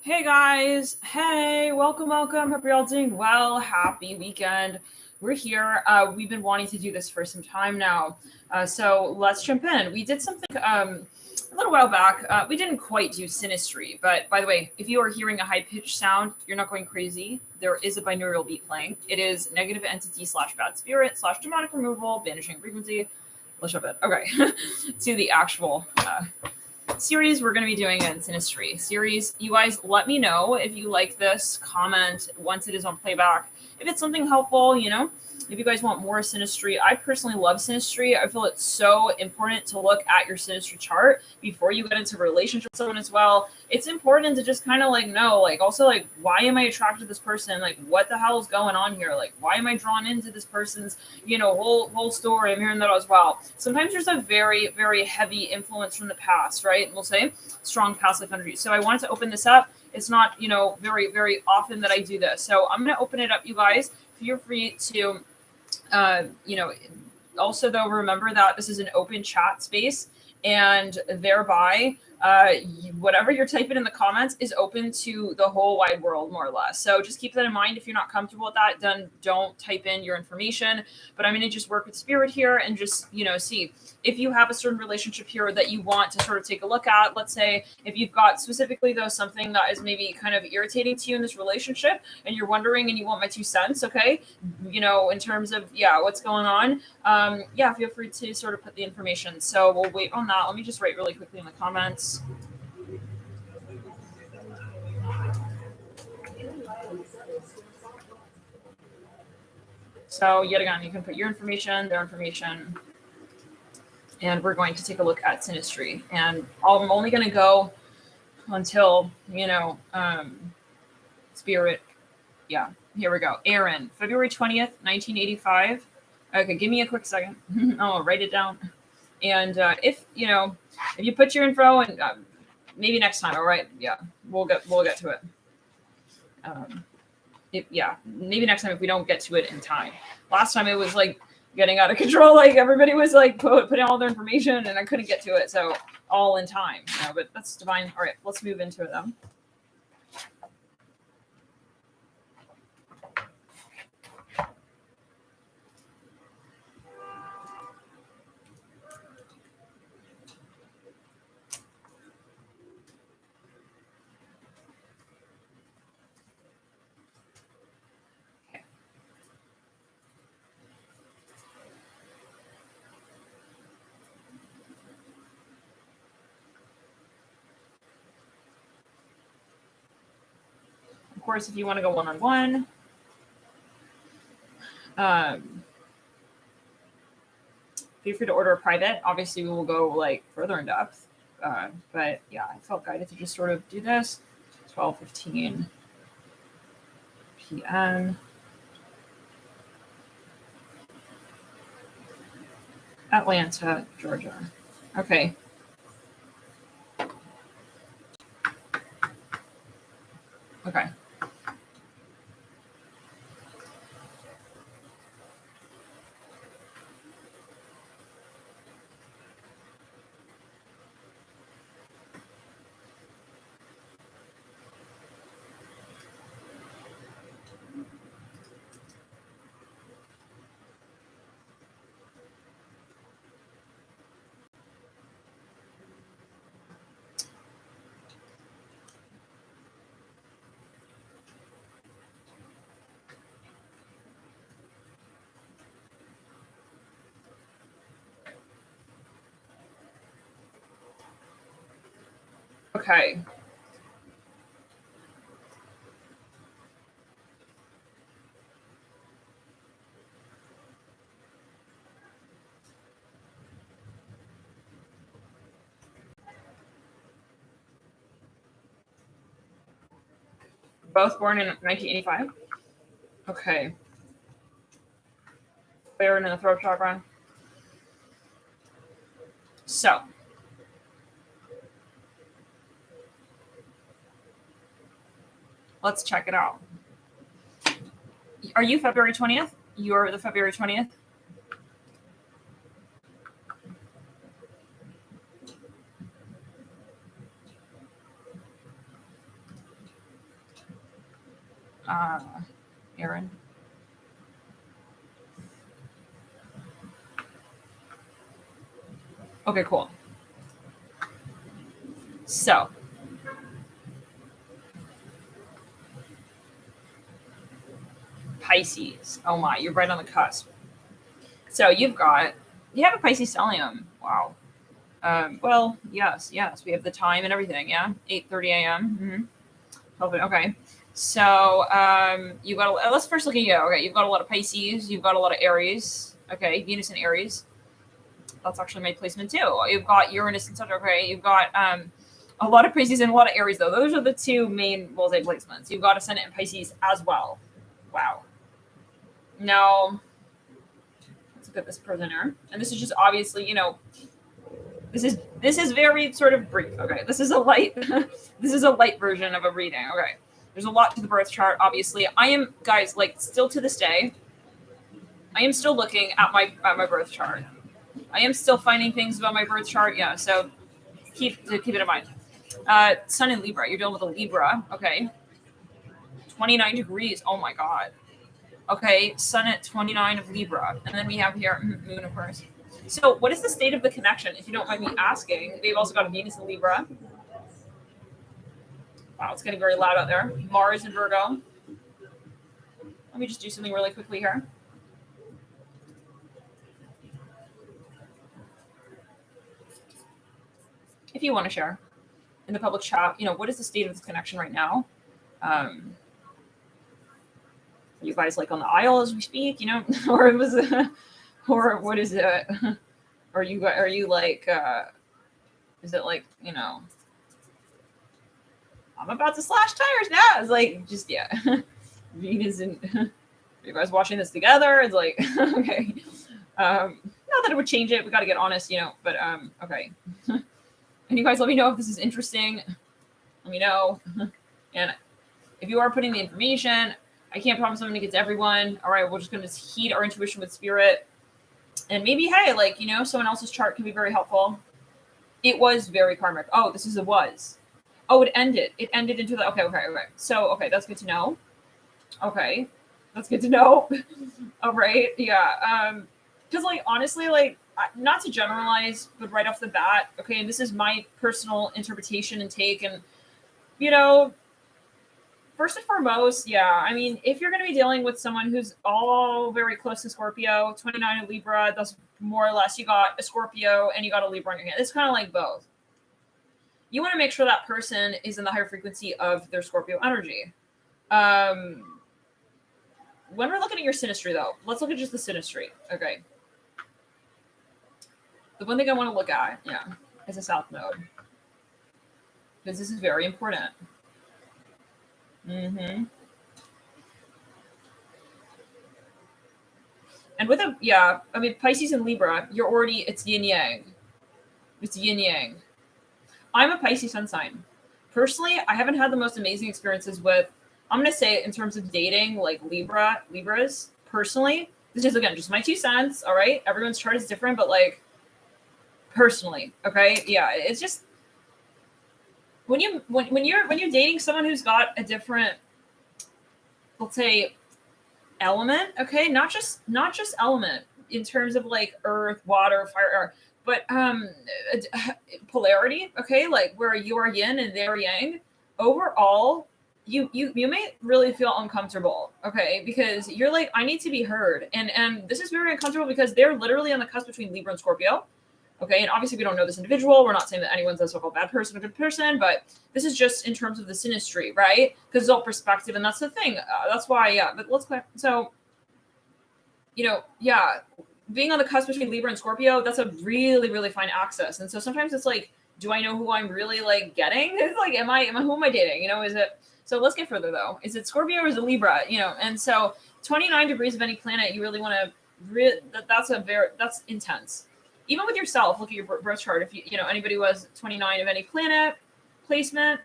Hey guys, hey, welcome. Hope you're all doing well. Happy weekend. We're here. We've been wanting to do this for some time now. So let's jump in. We did something a little while back. We didn't quite do Synistry, but by the way, if you are hearing a high-pitched sound, you're not going crazy. There is a binaural beat playing. It is negative entity / bad spirit / demonic removal, banishing frequency. Let's jump in. Okay, to the actual series we're going to be doing in Synistry series. You guys let me know if you like this, comment once it is on playback if it's something helpful, if you guys want more Synistry. I personally love Synistry. I feel it's so important to look at your Synistry chart before you get into a relationship with someone as well. It's important to just kind of know, also why am I attracted to this person? What the hell is going on here? Why am I drawn into this person's, whole story? I'm hearing that as well. Sometimes there's a very, very heavy influence from the past, right? We'll say strong past life energy. So I wanted to open this up. It's not, very, very often that I do this. So I'm going to open it up, you guys. Feel free to, also though, remember that this is an open chat space, and thereby whatever you're typing in the comments is open to the whole wide world, more or less. So just keep that in mind. If you're not comfortable with that, then don't type in your information. But I'm going to just work with spirit here and just, see if you have a certain relationship here that you want to sort of take a look at. Let's say if you've got specifically though something that is maybe kind of irritating to you in this relationship and you're wondering and you want my 2 cents, okay, in terms of what's going on, feel free to sort of put the information. So we'll wait on that. Let me just write really quickly in the comments. So yet again, you can put your information, their information, and we're going to take a look at Synistry. And I'm only going to go until, spirit. Yeah, here we go. Aaron, February 20th, 1985. Okay, give me a quick second. I'll write it down. And if you put your info, and maybe next time, all right? Yeah, we'll get to it. Maybe next time if we don't get to it in time. Last time it was getting out of control. Everybody was putting all their information, and I couldn't get to it. So all in time, but that's divine. All right, let's move into it then. Of course, if you want to go one-on-one, feel free to order a private. Obviously, we will go further in depth. But yeah, I felt guided to just sort of do this. 12:15 p.m. Atlanta, Georgia. Okay. Okay. Okay. Both born in 1985? Okay. Clearing in the throat chakra. So. Let's check it out. Are you February 20th? You're the February 20th? Aaron. Okay, cool. So, Pisces. Oh my, you're right on the cusp. So you have a Pisces stellium. Wow. Well, yes. We have the time and everything. Yeah, 8:30 a.m. Mm-hmm. Okay. So you got. Let's first look at you. Okay, you've got a lot of Pisces. You've got a lot of Aries. Okay, Venus and Aries. That's actually my placement too. You've got Uranus and Saturn. Okay, you've got a lot of Pisces and a lot of Aries though. Those are the two main bullseye placements. You've got Ascendant and Pisces as well. Wow. Now, let's look at this prisoner, and this is just obviously, this is very sort of brief. Okay, this is a light version of a reading. Okay, there's a lot to the birth chart. Obviously, I am, guys, like still to this day, I am still looking at my birth chart. I am still finding things about my birth chart. Yeah, so keep it in mind. Sun in Libra. You're dealing with a Libra. Okay, 29 degrees. Oh my God. Okay, Sun at 29 of Libra, and then we have here Moon, of course. So, what is the state of the connection? If you don't mind me asking, we've also got a Venus in Libra. Wow, it's getting very loud out there. Mars in Virgo. Let me just do something really quickly here. If you want to share in the public chat, what is the state of this connection right now? Are you guys like on the aisle as we speak, or it was, or what is it? Are you like, is it like, I'm about to slash tires now. It's like, just, yeah. Venus and you guys watching this together. It's like, okay. Not that it would change it. We got to get honest, but, okay. And you guys let me know if this is interesting. Let me know. And if you are putting the information, I can't promise I'm going to get to everyone. All right, we're just going to heed our intuition with spirit. And maybe, hey, like, someone else's chart can be very helpful. It was very karmic. Oh, this is a was. Oh, it ended. It ended into the, okay. So, okay, that's good to know. Okay, that's good to know. All right, yeah. Because, like, honestly, like, not to generalize, but right off the bat, okay, and this is my personal interpretation and take, and, first and foremost, yeah, I mean, if you're going to be dealing with someone who's all very close to Scorpio, 29 of Libra, that's more or less, you got a Scorpio and you got a Libra on your hand. It's kind of like both. You want to make sure that person is in the higher frequency of their Scorpio energy. When we're looking at your synastry, though, let's look at just the synastry. Okay. The one thing I want to look at, yeah, is a South node. Because this is very important. Mm-hmm. And with Pisces and Libra, it's yin yang. It's yin yang. I'm a Pisces sun sign. Personally, I haven't had the most amazing experiences with, I'm going to say in terms of dating, like Libras, personally. This is, again, just my 2 cents, all right? Everyone's chart is different, but like, personally, okay? Yeah, it's just, when you're dating someone who's got a different, let's say, element, okay, not just element in terms of like earth, water, fire, air, but polarity, okay, like where you are yin and they're yang. Overall, you may really feel uncomfortable, okay, because you're like, I need to be heard, and this is very uncomfortable because they're literally on the cusp between Libra and Scorpio. Okay, and obviously we don't know this individual. We're not saying that anyone's a so-called bad person or good person, but this is just in terms of the synastry, right? Because it's all perspective, and that's the thing. That's why, yeah. But let's clear. So, yeah, being on the cusp between Libra and Scorpio, that's a really, really fine axis. And so sometimes it's like, do I know who I'm really like getting? It's like, who am I dating? Is it? So let's get further though. Is it Scorpio or is it Libra? And so 29 degrees of any planet, you really want to. That's intense. Even with yourself, look at your birth chart. If you anybody who has 29 of any planet placement,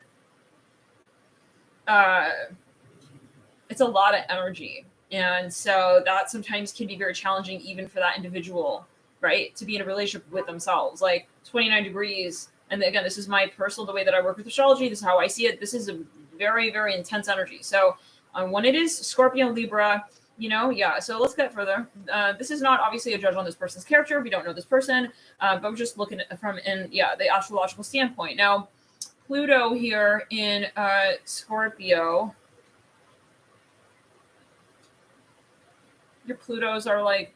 it's a lot of energy. And so that sometimes can be very challenging even for that individual, right? To be in a relationship with themselves. Like 29 degrees. And again, this is my personal, the way that I work with astrology. This is how I see it. This is a very, very intense energy. So when it is Scorpio and Libra, you know, yeah. So let's get further. This is not obviously a judge on this person's character. We don't know this person, but we're just looking at from the astrological standpoint. Now, Pluto here in Scorpio. Your Plutos are like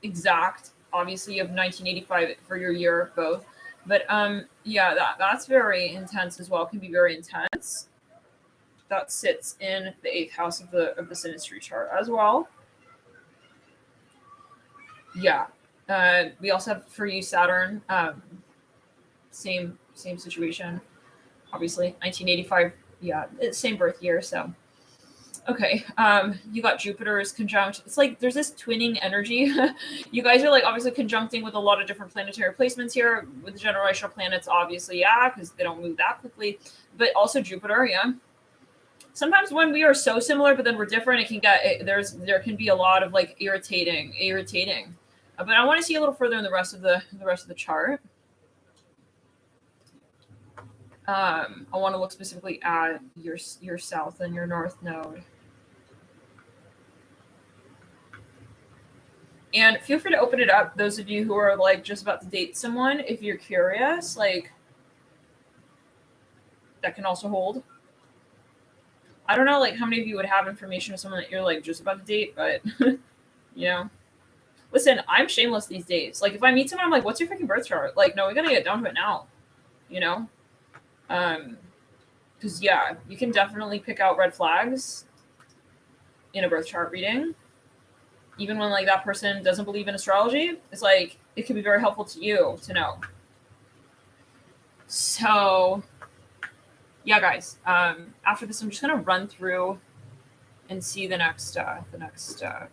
exact, obviously, of 1985 for your year both. But that's very intense as well. Can be very intense. That sits in the 8th house of the Synistry chart as well. Yeah. We also have for you Saturn. Same situation. Obviously, 1985. Yeah, same birth year. So, okay. You got Jupiter's conjunct. It's like there's this twinning energy. You guys are like obviously conjuncting with a lot of different planetary placements here with the generational planets. Obviously, yeah, because they don't move that quickly. But also Jupiter, yeah. Sometimes when we are so similar, but then we're different, it can get there can be a lot of like irritating. But I want to see a little further in the rest of the chart. I want to look specifically at your south and your north node. And feel free to open it up, those of you who are like just about to date someone, if you're curious, like that can also hold. I don't know like how many of you would have information of someone that you're like just about to date, but you know. Listen, I'm shameless these days. Like if I meet someone, I'm like, what's your freaking birth chart? Like, no, we gotta get down to it now. You know? Because yeah, you can definitely pick out red flags in a birth chart reading. Even when like that person doesn't believe in astrology, it's like it could be very helpful to you to know. So yeah, guys. After this, I'm just gonna run through and see the next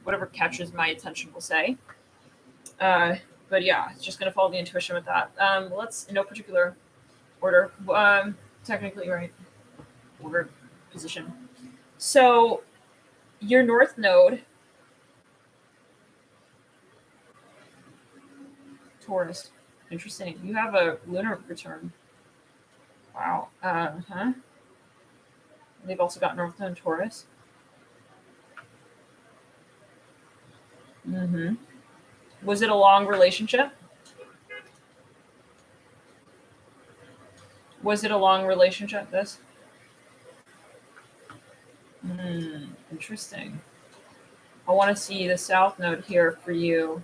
whatever catches my attention, we'll say. But yeah, it's just gonna follow the intuition with that. Let's in no particular order. Technically, right? Order, position. So your north node, Taurus. Interesting. You have a lunar return. Wow. They've also got north node Taurus. Was it a long relationship? This? Interesting. I want to see the south node here for you.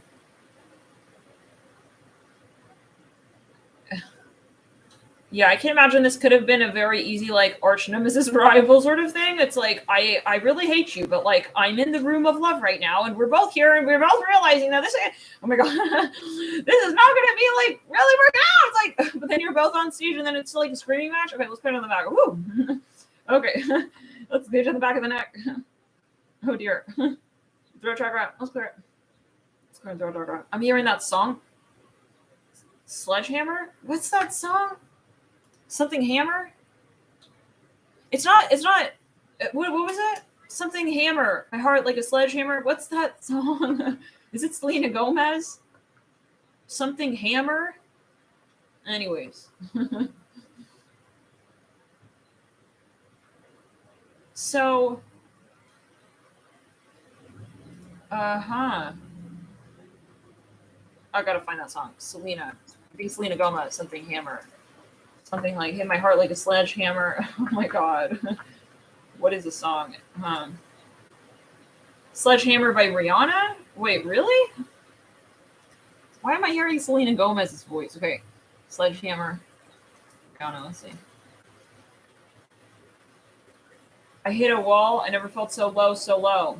Yeah, I can imagine this could have been a very easy, like, arch nemesis rival sort of thing. It's like, I really hate you, but, like, I'm in the room of love right now, and we're both here, and we're both realizing that this is, oh my God, this is not going to be, like, really working out. It's like, but then you're both on stage, and then it's, like, a screaming match. Okay, let's put it on the back. Woo! Okay, let's get to the back of the neck. Oh, dear. Throat chakra. Let's clear it. Let's clear the throat chakra. I'm hearing that song. Sledgehammer? What's that song? Something hammer? It's not what was it? Something hammer. My heart like a sledgehammer. What's that song? Is it Selena Gomez? Something hammer? Anyways. So I gotta find that song. Selena. I think Selena Gomez, something hammer. Something like hit my heart like a sledgehammer. Oh my God. What is the song? Sledgehammer by Rihanna? Wait, really? Why am I hearing Selena Gomez's voice? Okay. Sledgehammer. Rihanna, let's see. I hit a wall. I never felt so low.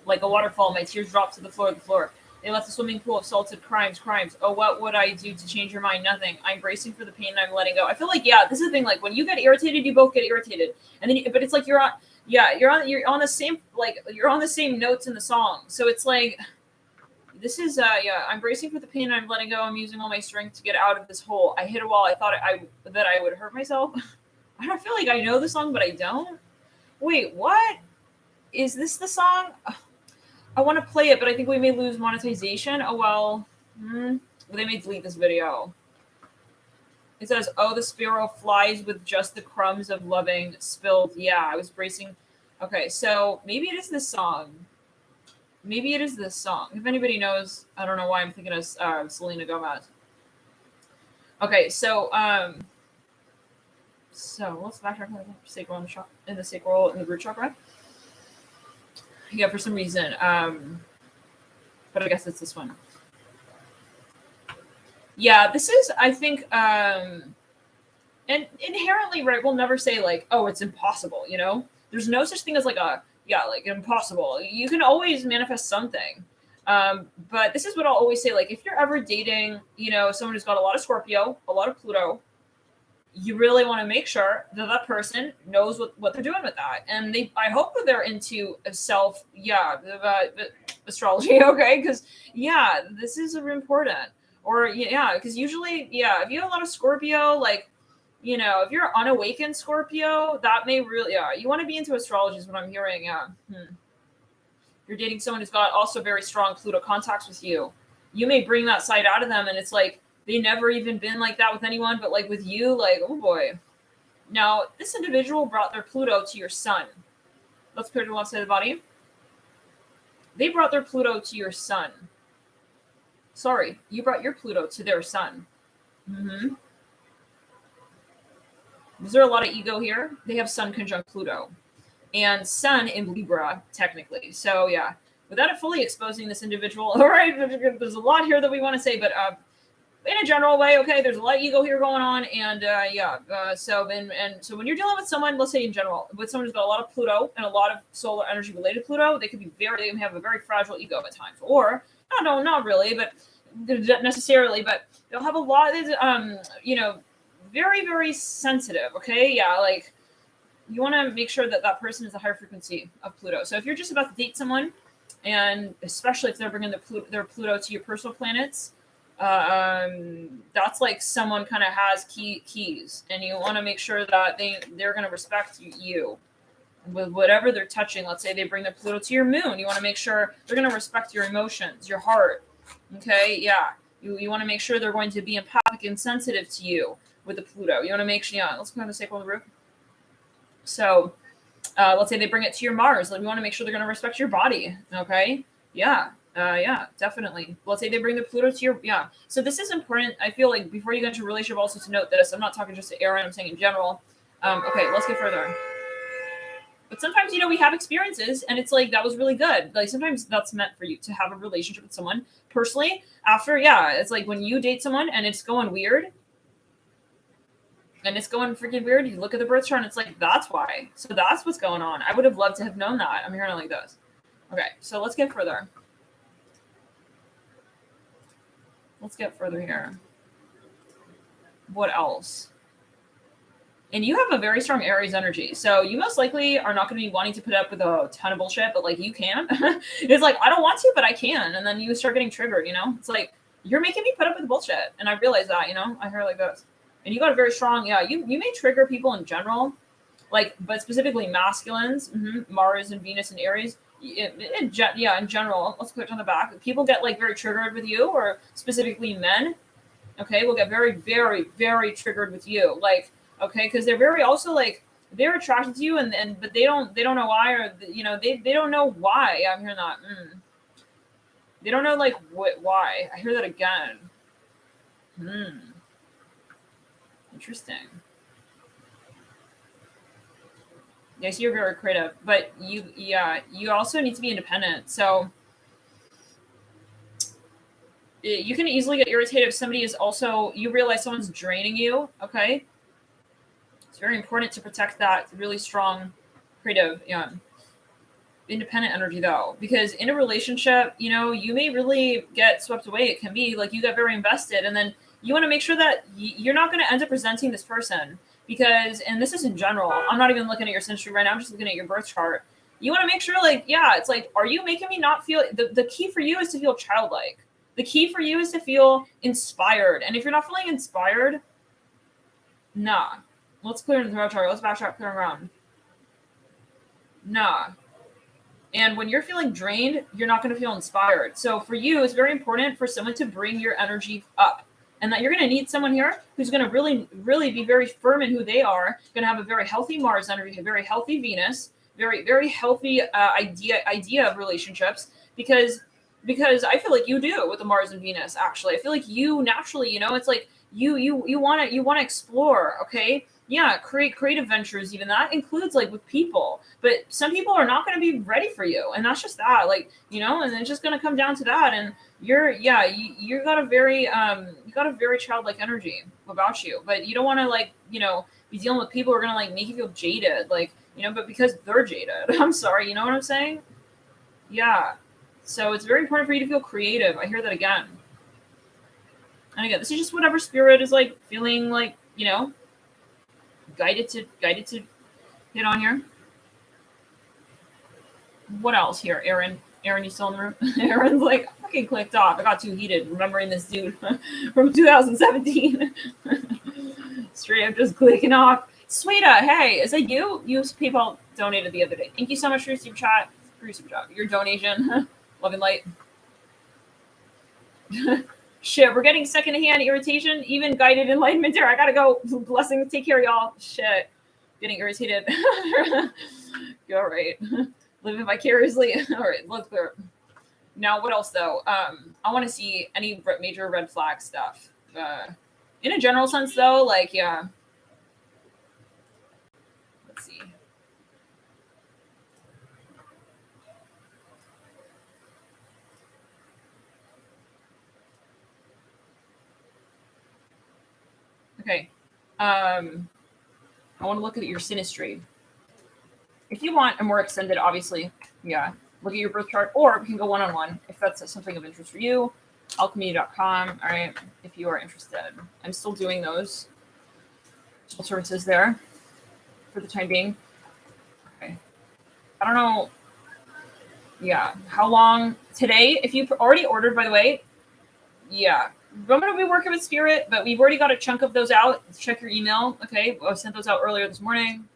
Like a waterfall, my tears dropped to the floor. They left a swimming pool of salted crimes. Oh, what would I do to change your mind? Nothing. I'm bracing for the pain and I'm letting go. I feel like, yeah, this is the thing. Like when you get irritated, you both get irritated, and then, but it's like you're on the same, like you're on the same notes in the song. So it's like, this is, I'm bracing for the pain and I'm letting go. I'm using all my strength to get out of this hole. I hit a wall. I thought that I would hurt myself. I don't feel like I know the song, but I don't. Wait, what? Is this the song? I want to play it, but I think we may lose monetization. Oh, well. They may delete this video. It says, oh, the sparrow flies with just the crumbs of loving spilled. Yeah, I was bracing Okay, so maybe it is this song. Maybe it is this song. If anybody knows, I don't know why I'm thinking of Selena Gomez. Okay, so let's backtrack sacral in the sacral and the root chakra. Yeah, for some reason. But I guess it's this one. Yeah, this is, I think, and inherently, right, we'll never say like, oh, it's impossible, you know? There's no such thing as like like impossible. You can always manifest something. But this is what I'll always say, like, if you're ever dating, you know, someone who's got a lot of Scorpio, a lot of Pluto, you really want to make sure that that person knows what they're doing with that. And I hope that they're into astrology, okay? Because, this is important. Or, because usually, if you have a lot of Scorpio, like, you know, if you're unawakened Scorpio, that may really, you want to be into astrology is what I'm hearing, You're dating someone who's got also very strong Pluto contacts with you. You may bring that side out of them, and it's like, they never even been like that with anyone, but like with you, like, oh boy. Now, this individual brought their Pluto to your sun. Let's clear to the left side of the body. They brought their Pluto to your sun. Sorry, you brought your Pluto to their sun. Mm-hmm. Is there a lot of ego here? They have Sun conjunct Pluto. And Sun in Libra, technically. So, without it fully exposing this individual, all right, there's a lot here that we want to say, but in a general way, okay, there's a lot of ego here going on, and so when you're dealing with someone, let's say in general, with someone who's got a lot of Pluto and a lot of solar energy related Pluto, they can have a very fragile ego at times, or no, not really, but necessarily, but they'll have a lot of very, very sensitive. Okay, like you want to make sure that that person is a higher frequency of Pluto. So if you're just about to date someone, and especially if they're bringing their Pluto to your personal planets. That's like someone kind of has keys, and you want to make sure that they're going to respect you with whatever they're touching. Let's say they bring their Pluto to your moon. You want to make sure they're going to respect your emotions, your heart. Okay, you want to make sure they're going to be empathic and sensitive to you with the Pluto. You want to make sure. Let's go on the sacral of the root. So, let's say they bring it to your Mars. Like, we want to make sure they're going to respect your body. Okay, definitely. Let's say they bring the Pluto to your, So this is important. I feel like before you get into a relationship, also to note this. I'm not talking just to Aaron, I'm saying in general. Okay, let's get further. But sometimes, we have experiences, and it's like, that was really good. Like, sometimes that's meant for you to have a relationship with someone. Personally, after, it's like when you date someone and it's going weird, and it's going freaking weird, you look at the birth chart and it's like, that's why. So that's what's going on. I would have loved to have known that. I'm hearing it like this. Okay, so let's get further. Let's get further here. What else? And you have a very strong Aries energy. So you most likely are not going to be wanting to put up with a ton of bullshit, but like you can. It's like, I don't want to, but I can. And then you start getting triggered, It's like, you're making me put up with bullshit. And I realize that, I hear it like this. And you got a very strong, you may trigger people in general, like, but specifically masculines, Mars and Venus and Aries. In general, let's click on the back. People get like very triggered with you, or specifically men, okay, will get very, very, very triggered with you. Like, okay, because they're very also like, they're attracted to you, but they don't know why, or they don't know why. I'm hearing that. They don't know like why. I hear that again. Interesting. Yes, you're very creative, but you also need to be independent. So you can easily get irritated if somebody is also, you realize someone's draining you. Okay. It's very important to protect that really strong, creative, independent energy though, because in a relationship, you may really get swept away. It can be like you get very invested, and then you want to make sure that you're not going to end up resenting this person. Because, and this is in general, I'm not even looking at your Synistry right now, I'm just looking at your birth chart. You want to make sure, like, it's like, are you making me not feel, the key for you is to feel childlike. The key for you is to feel inspired. And if you're not feeling inspired, nah. Let's clear the throat chart. Let's backtrack, clear around. Nah. And when you're feeling drained, you're not going to feel inspired. So for you, it's very important for someone to bring your energy up. And that you're going to need someone here who's going to really, really be very firm in who they are, going to have a very healthy Mars energy, a very healthy Venus, very, very healthy idea of relationships, because I feel like you do with the Mars and Venus. Actually, I feel like you naturally, it's like you want to explore. Okay, yeah, create adventures. Even that includes like with people, but some people are not going to be ready for you, and that's just that. Like, and it's just going to come down to that. And you got a very childlike energy about you, but you don't want to like be dealing with people who are going to like make you feel jaded, like but because they're jaded. I'm sorry, you know what I'm saying? Yeah. So it's very important for you to feel creative. I hear that again. And again, this is just whatever spirit is like feeling like, guided to hit on here. What else here? Aaron, you still in the room? Aaron's like, fucking clicked off. I got too heated remembering this dude from 2017. Straight up just clicking off. Sweeta, hey, is that you? You PayPal donated the other day. Thank you so much for your super chat. Your donation. Love and light. Shit, we're getting secondhand irritation, even guided enlightenment there. I gotta go. Blessings. Take care, y'all. Shit. Getting irritated. All right. Living vicariously. All right, let's clear. Now, what else, though? I want to see any major red flag stuff. In a general sense, though, like, yeah. Let's see. Okay. I want to look at your synistry. If you want a more extended, obviously, yeah, look at your birth chart, or we can go one-on-one if that's something of interest for you. Alchemy.com. All right, if you are interested. I'm still doing those services there for the time being. Okay. I don't know. Yeah. How long today? If you already ordered, by the way, yeah. I'm going to be working with Spirit, but we've already got a chunk of those out. Check your email. Okay. I sent those out earlier this morning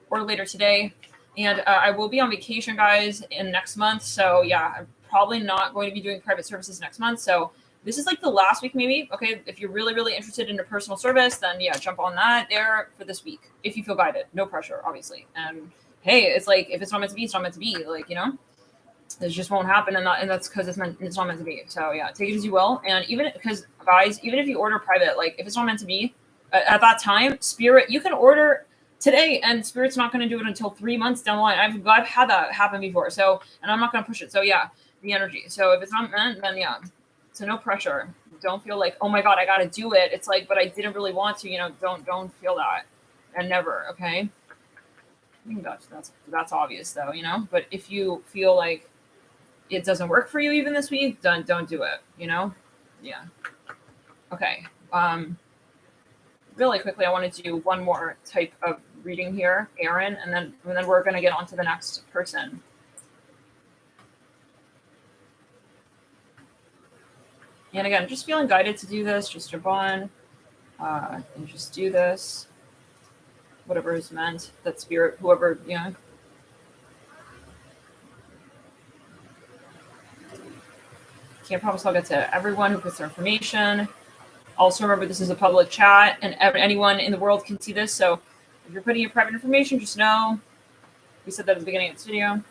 or later today. And I will be on vacation, guys, in next month. So, yeah, I'm probably not going to be doing private services next month. So this is like the last week, maybe. Okay. If you're really, really interested in a personal service, then, yeah, jump on that there for this week. If you feel guided. No pressure, obviously. And, hey, it's like, if it's not meant to be, it's not meant to be. Like, it just won't happen, and that's because it's not meant to be. So yeah, take it as you will. And even because, guys, even if you order private, like if it's not meant to be at that time, Spirit, you can order today, and Spirit's not going to do it until 3 months down the line. I've had that happen before. So, and I'm not going to push it. So yeah, the energy. So if it's not meant, then yeah. So no pressure. Don't feel like, oh my God, I got to do it. It's like, but I didn't really want to. Don't feel that, and never. Okay. I think that's obvious though. But if you feel like it doesn't work for you even this week, don't do it, Yeah. Okay. Really quickly, I want to do one more type of reading here, Aaron, and then we're going to get on to the next person. And again, just feeling guided to do this, just jump on and just do this. Whatever is meant, that Spirit, whoever, Can't promise I'll get to everyone who puts their information. Also, remember, this is a public chat, and anyone in the world can see this. So if you're putting your private information, just know. We said that at the beginning of this video.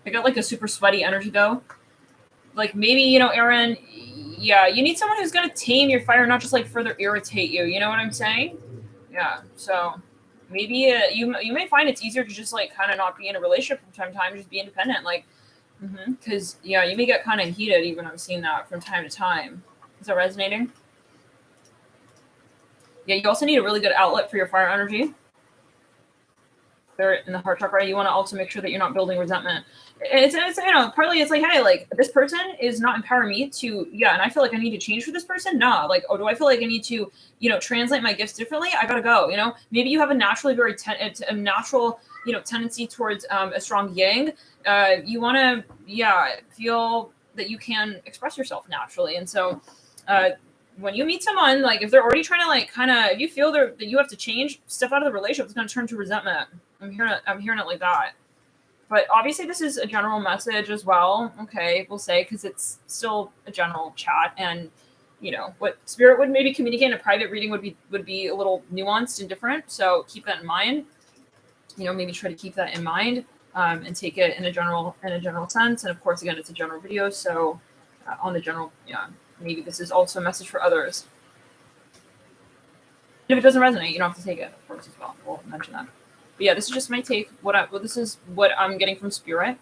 I got like a super sweaty energy, though. Like maybe, Aaron, yeah, you need someone who's going to tame your fire, not just like further irritate you. You know what I'm saying? Yeah, so maybe you may find it's easier to just like kind of not be in a relationship from time to time, just be independent, like, because yeah, you may get kind of heated. Even I'm seeing that from time to time. Is that resonating? Yeah, you also need a really good outlet for your fire energy. There in the heart chakra, you want to also make sure that you're not building resentment. It's partly it's like, hey, like this person is not empowering me to, and I feel like I need to change for this person. Nah, like, oh, do I feel like I need to, translate my gifts differently? I gotta go. Maybe you have a naturally very a natural, tendency towards a strong yang. You want to, feel that you can express yourself naturally, and so. When you meet someone, like if they're already trying to like kind of, if you feel that you have to change, step out of the relationship, it's going to turn to resentment. I'm hearing it like that. But obviously this is a general message as well. Okay, we'll say, because it's still a general chat, and you know what spirit would maybe communicate in a private reading would be a little nuanced and different. So keep that in mind. You know, maybe try to keep that in mind, and take it in a general sense. And of course, again, it's a general video, so on the general, yeah, maybe this is also a message for others. And if it doesn't resonate, you don't have to take it, of course, as well. We'll mention that. But yeah, this is just my take. This is what I'm getting from spirit.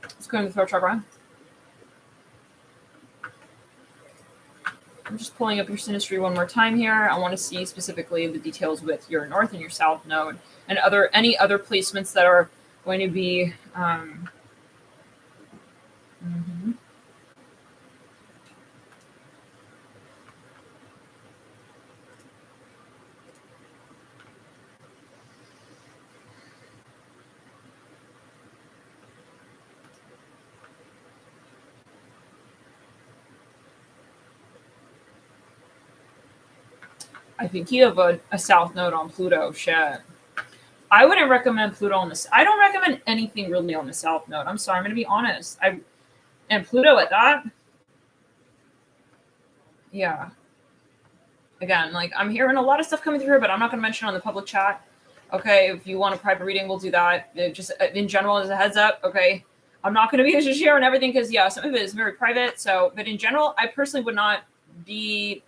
Let's go into the throat chakra. I'm just pulling up your synastry one more time here. I want to see specifically the details with your north and your south node, and any other placements that are going to be. I think you have a south node on Pluto. Shit. I wouldn't recommend Pluto on this. I don't recommend anything really on the south node. I'm sorry. I'm going to be honest. And Pluto at that. Yeah. Again, like, I'm hearing a lot of stuff coming through here, but I'm not going to mention it on the public chat. Okay. If you want a private reading, we'll do that. Just in general, as a heads up. Okay. I'm not going to be able to share on everything because, yeah, some of it is very private. So, but in general, I personally would not be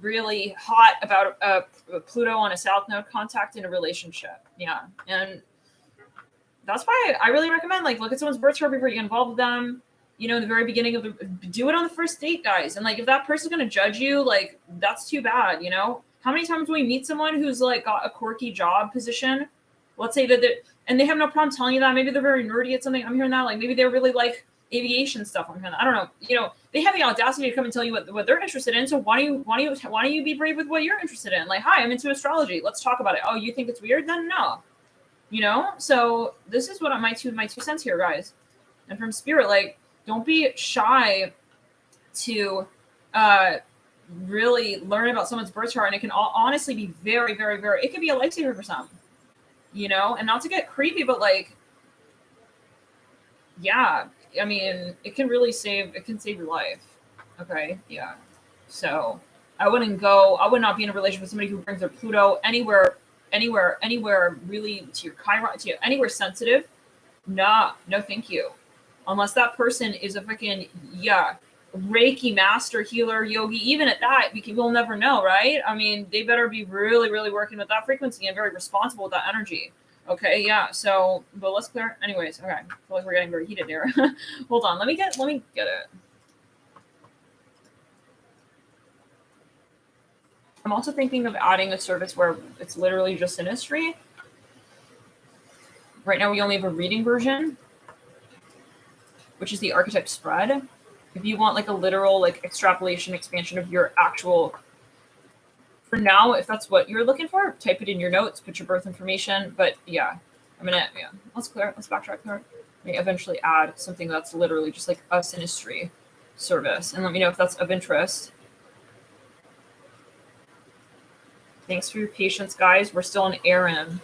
really hot about Pluto on a south node contact in a relationship. Yeah. And that's why I really recommend, like, look at someone's birth chart before you get involved with them. You know, in the very beginning of do it on the first date, guys. And like, if that person's going to judge you, like, that's too bad. You know, how many times do we meet someone who's like got a quirky job position? Let's say that and they have no problem telling you that. Maybe they're very nerdy at something. I'm hearing that. Like, maybe they're really like aviation stuff. I'm hearing that. I don't know. You know, they have the audacity to come and tell you what they're interested in. So why don't you be brave with what you're interested in? Like, hi, I'm into astrology. Let's talk about it. Oh, you think it's weird? Then no. You know. So this is what my two cents here, guys. And from spirit, like, don't be shy to really learn about someone's birth chart, and it can honestly be very, very, very. It can be a lifesaver for some. You know, and not to get creepy, but like, yeah, I mean, it can save your life. Okay, yeah. So I would not be in a relationship with somebody who brings their Pluto anywhere really to your Chiron, to anywhere sensitive. Nah, no thank you. Unless that person is a freaking, Reiki master, healer, yogi. Even at that, we'll never know, right? I mean, they better be really, really working with that frequency and very responsible with that energy. Okay, yeah. So, but let's clear. Anyways, okay. I feel like we're getting very heated here. Hold on. Let me get it. I'm also thinking of adding a service where it's literally just Synistry. Right now, we only have a reading version, which is the archetype spread. If you want like a literal like extrapolation expansion of your actual, for now, if that's what you're looking for, type it in your notes, put your birth information. But yeah, let's backtrack here. May eventually add something that's literally just like a Synistry service, and let me know if that's of interest. Thanks for your patience, guys. We're still on Aaron.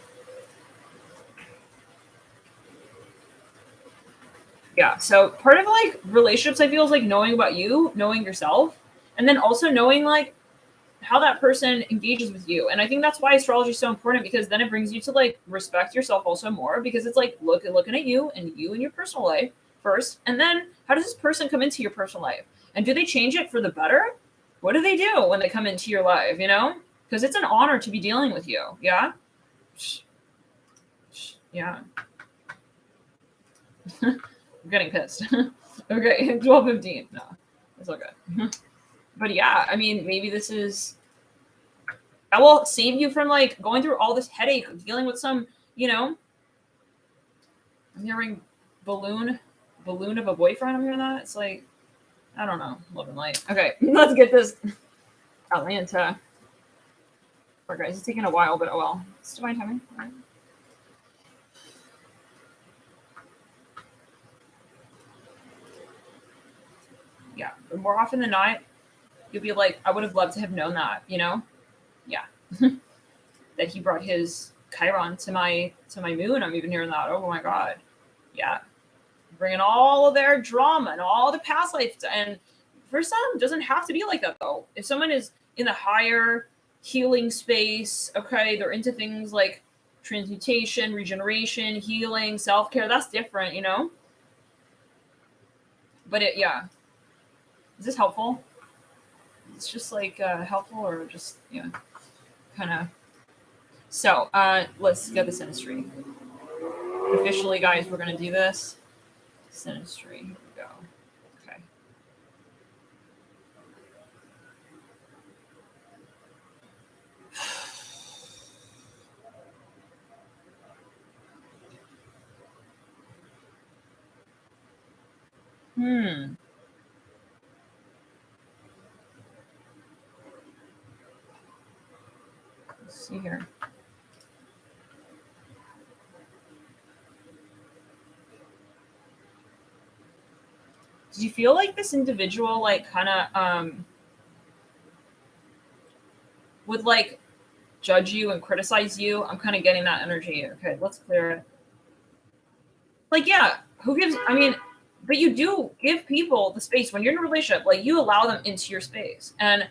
Yeah, so part of like relationships, I feel, is like knowing about you, knowing yourself, and then also knowing like how that person engages with you. And I think that's why astrology is so important, because then it brings you to like respect yourself also more, because it's like looking at you and your personal life first, and then how does this person come into your personal life, and do they change it for the better? What do they do when they come into your life? You know, because it's an honor to be dealing with you. Yeah. Yeah. I'm getting pissed. Okay, 12:15. No, it's all good. But yeah, I mean, maybe this is. That will save you from like going through all this headache of dealing with some, you know. I'm hearing balloon of a boyfriend. I'm hearing that. It's like, I don't know, love and light. Okay, let's get this Atlanta. Poor guys, it's taking a while, but oh well. It's divine timing. All right. Yeah, but more often than not, you'll be like, I would have loved to have known that, you know? Yeah. That he brought his Chiron to my moon. I'm even hearing that. Oh my God. Yeah. Bringing all of their drama and all the past life. And for some, it doesn't have to be like that though. If someone is in the higher healing space, okay, they're into things like transmutation, regeneration, healing, self-care, that's different, you know? But yeah. Is this helpful? It's just like helpful or just, kind of. So let's get the Synistry. Officially, guys, we're going to do this. Synistry. Here we go. Okay. Let's see here. Did you feel like this individual, like, kind of would, like, judge you and criticize you? I'm kind of getting that energy. Okay, let's clear it. Like, yeah, who gives, I mean, but you do give people the space when you're in a relationship, like, you allow them into your space. And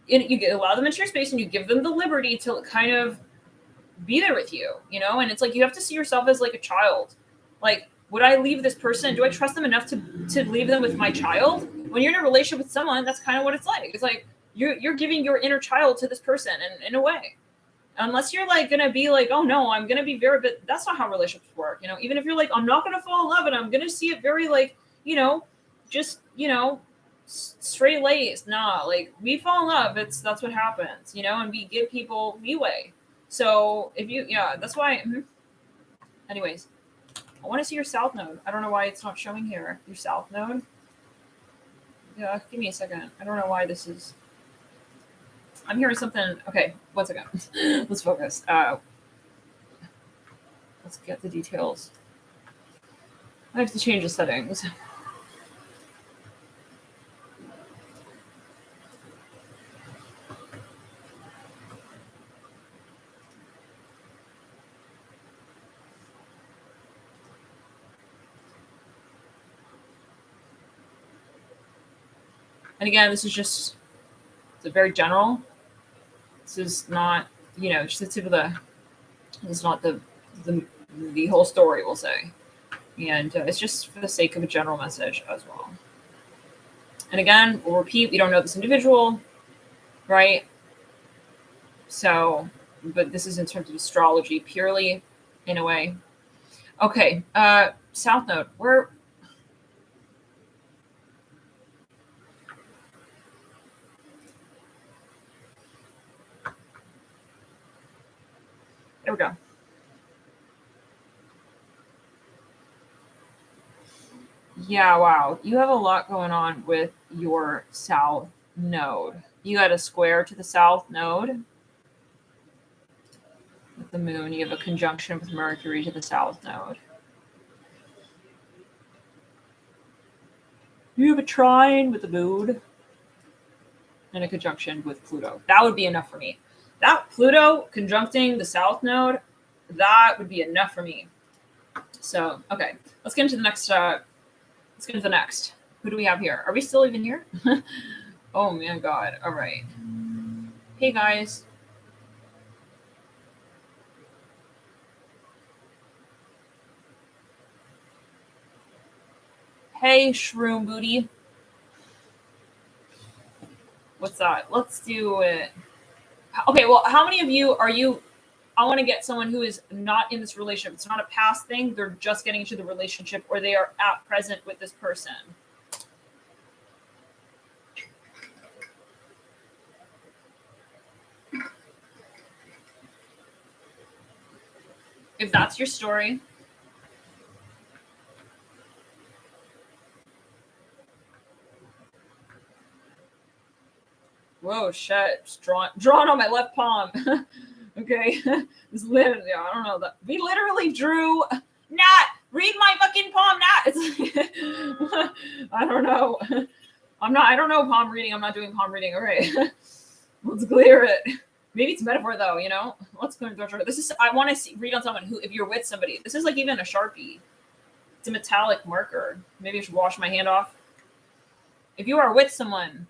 allow them into your space and you give them the liberty to kind of be there with you, you know? And it's like, you have to see yourself as like a child. Like, would I leave this person? Do I trust them enough to leave them with my child? When you're in a relationship with someone, that's kind of what it's like. It's like you're giving your inner child to this person in a way. Unless you're like going to be like, oh no, I'm going to be very, but that's not how relationships work. You know, even if you're like, I'm not going to fall in love and I'm going to see it very like, just, straight laced. Nah, like we fall in love. That's what happens, and we give people leeway. So if that's why, anyways, I want to see your south node. I don't know why it's not showing here. Your south node. Yeah, give me a second. I don't know why this is. I'm hearing something. Okay, 1 second. Let's focus. Let's get the details. I have to change the settings. And again, this is just, it's a very general. This is not, just the tip of the, it's not the whole story, we'll say. And it's just for the sake of a general message as well. And again, we'll repeat, we don't know this individual, right? So, but this is in terms of astrology purely, in a way. Okay, south node, where... There we go. Yeah, wow. You have a lot going on with your south node. You got a square to the south node with the moon. You have a conjunction with Mercury to the south node. You have a trine with the moon and a conjunction with Pluto. That would be enough for me. That Pluto conjuncting the south node, that would be enough for me. So, okay, let's get into the next. Let's get into the next. Who do we have here? Are we still even here? Oh, my God. All right. Hey, guys. Hey, shroom booty. What's that? Let's do it. Okay, well, how many of you are you... I want to get someone who is not in this relationship. It's not a past thing. They're just getting into the relationship, or they are at present with this person. If that's your story. Whoa, shit. Just drawn on my left palm. Okay. It's literally, I don't know. We literally drew... Nat, read my fucking palm, Nat. It's I don't know. I don't know palm reading. I'm not doing palm reading. All right. Let's clear it. Maybe it's metaphor though, you know? Let's go into this is, I want to read on someone who, if you're with somebody, this is like even a Sharpie. It's a metallic marker. Maybe I should wash my hand off. If you are with someone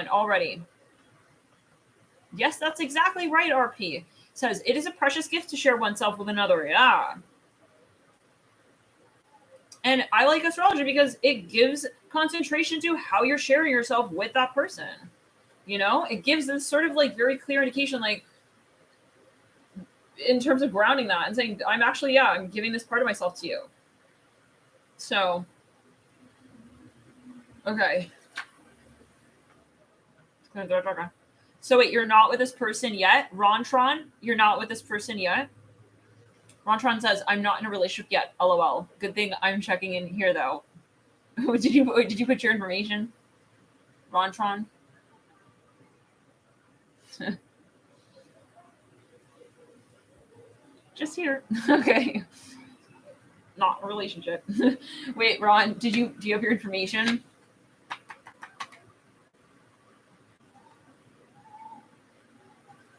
already. Yes, that's exactly right, RP. It says, it is a precious gift to share oneself with another. Yeah. And I like astrology because it gives concentration to how you're sharing yourself with that person. You know, it gives this sort of like very clear indication, like in terms of grounding that and saying, I'm actually, I'm giving this part of myself to you. So, okay. So wait, you're not with this person yet? Rontron, you're not with this person yet? Rontron says, I'm not in a relationship yet. LOL. Good thing I'm checking in here though. Did you put your information? Rontron? Just here. Okay. Not a relationship. Wait, Ron, do you have your information?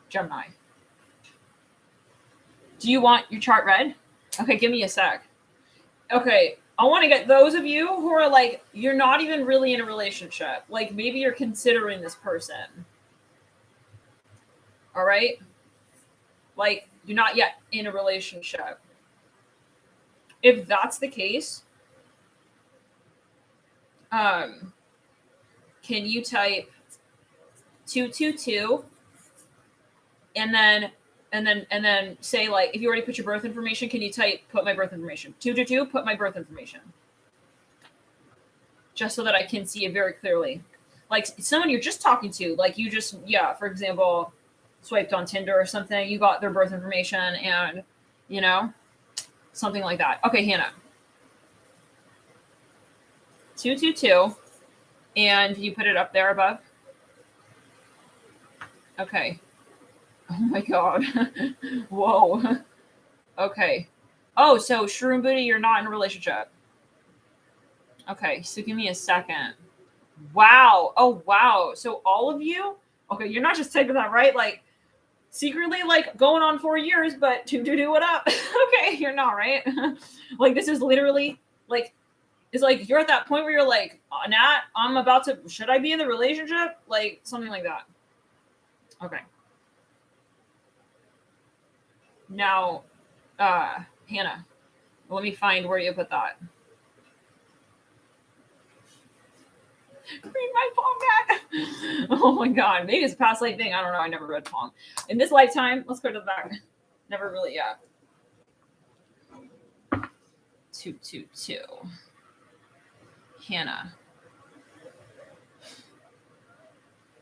Gemini. Do you want your chart read? Okay, give me a sec. Okay, I want to get those of you who are like, you're not even really in a relationship. Like maybe you're considering this person. All right? Like you're not yet in a relationship. If that's the case, can you type 222 and then say, like, if you already put your birth information, can you type put my birth information? 222, put my birth information. Just so that I can see it very clearly. Like someone you're just talking to, like you just, for example, swiped on Tinder or something, you got their birth information and, you know, something like that. Okay, Hannah. 222, and you put it up there above? Okay. Oh my God. Whoa. Okay. Oh, so Shroom Booty, you're not in a relationship. Okay, so give me a second. Wow. Oh, wow. So all of you? Okay, you're not just typing that, right? Like, secretly, like, going on 4 years, but do what up? Okay, you're not, right? Like, this is literally, like, it's like you're at that point where you're like, Nat, I'm about to, should I be in the relationship? Like, something like that. Okay. Now, Hannah, let me find where you put that. Read my Pong back. Oh my God. Maybe it's a past life thing. I don't know. I never read Pong. In this lifetime, let's go to the back. Never really, 222. Hannah,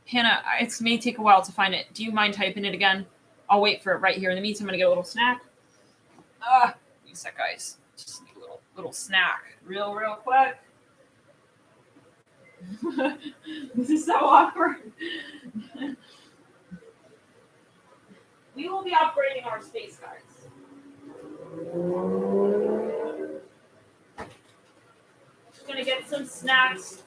it may take a while to find it. Do you mind typing it again? I'll wait for it right here. In the meantime, I'm going to get a little snack. Give me a sec, guys. Just need a little snack. Real quick. This is so awkward. We will be upgrading our space, guys. Just going to get some snacks.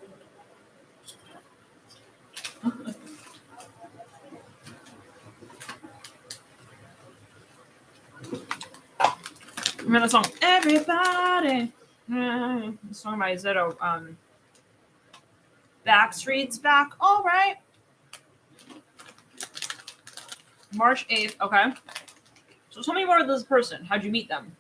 Remember the song Everybody? The song by Zetto. Backstreet's back. All right. March 8th. Okay. So tell me more about this person. How'd you meet them?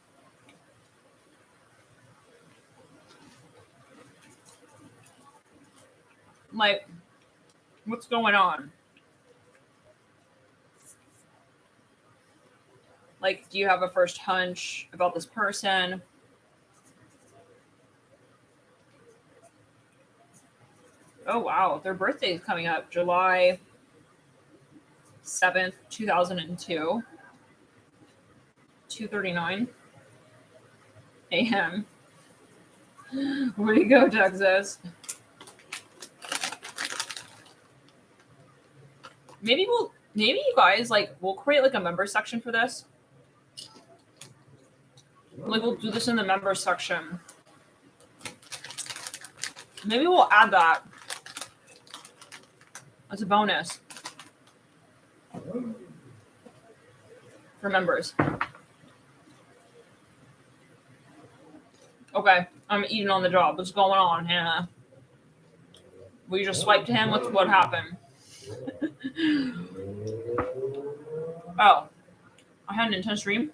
Like, what's going on? Like, do you have a first hunch about this person? Oh, wow. Their birthday is coming up. July 7th, 2002. 2:39 a.m. Where do you go, Texas? Maybe you guys, like, we'll create, like, a member section for this. Like, we'll do this in the member section. Maybe we'll add that as a bonus. for members. Okay, I'm eating on the job. What's going on, Hannah? We just swiped him. What happened? Oh, I had an intense dream.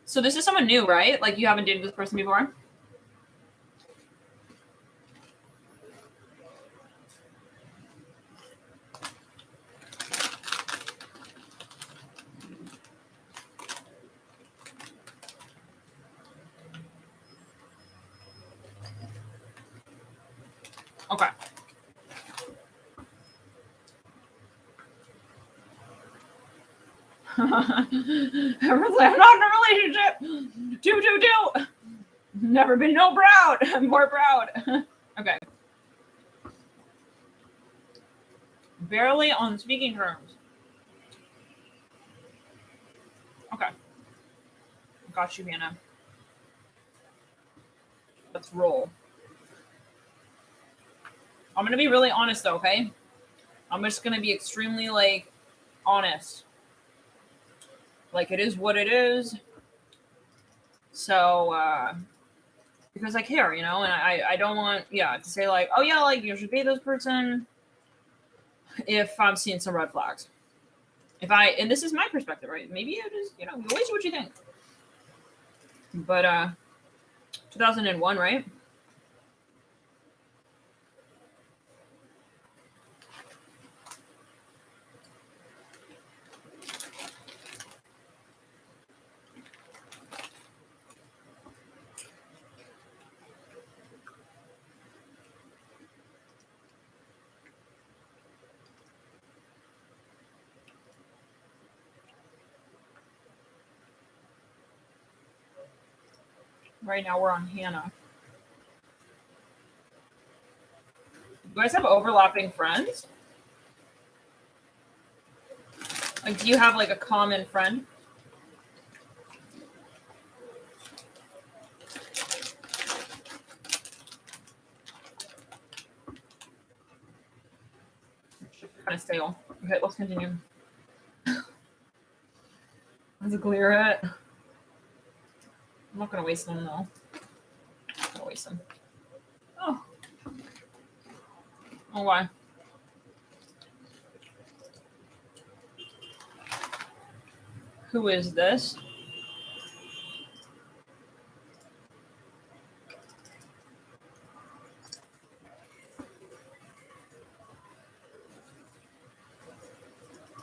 So this is someone new, right? Like you haven't dated this person before? Okay. Everyone's like, I'm not in a relationship. Do. Never been no proud. I'm more proud. Okay. Barely on speaking terms. Okay. Got you, Hannah. Let's roll. I'm gonna be really honest though, okay? I'm just gonna be extremely like honest. Like it is what it is. So because I care, you know, and I don't want to say like, oh yeah, like you should date this person if I'm seeing some red flags. And this is my perspective, right? Maybe it is, you always what you think. But 2001, right? Right now we're on Hannah. You guys have overlapping friends? Like, do you have like a common friend? Kind of stale. Okay, let's continue. Let's clear it. I'm not gonna waste them though. I'm gonna waste them. Oh. Oh, why? Who is this?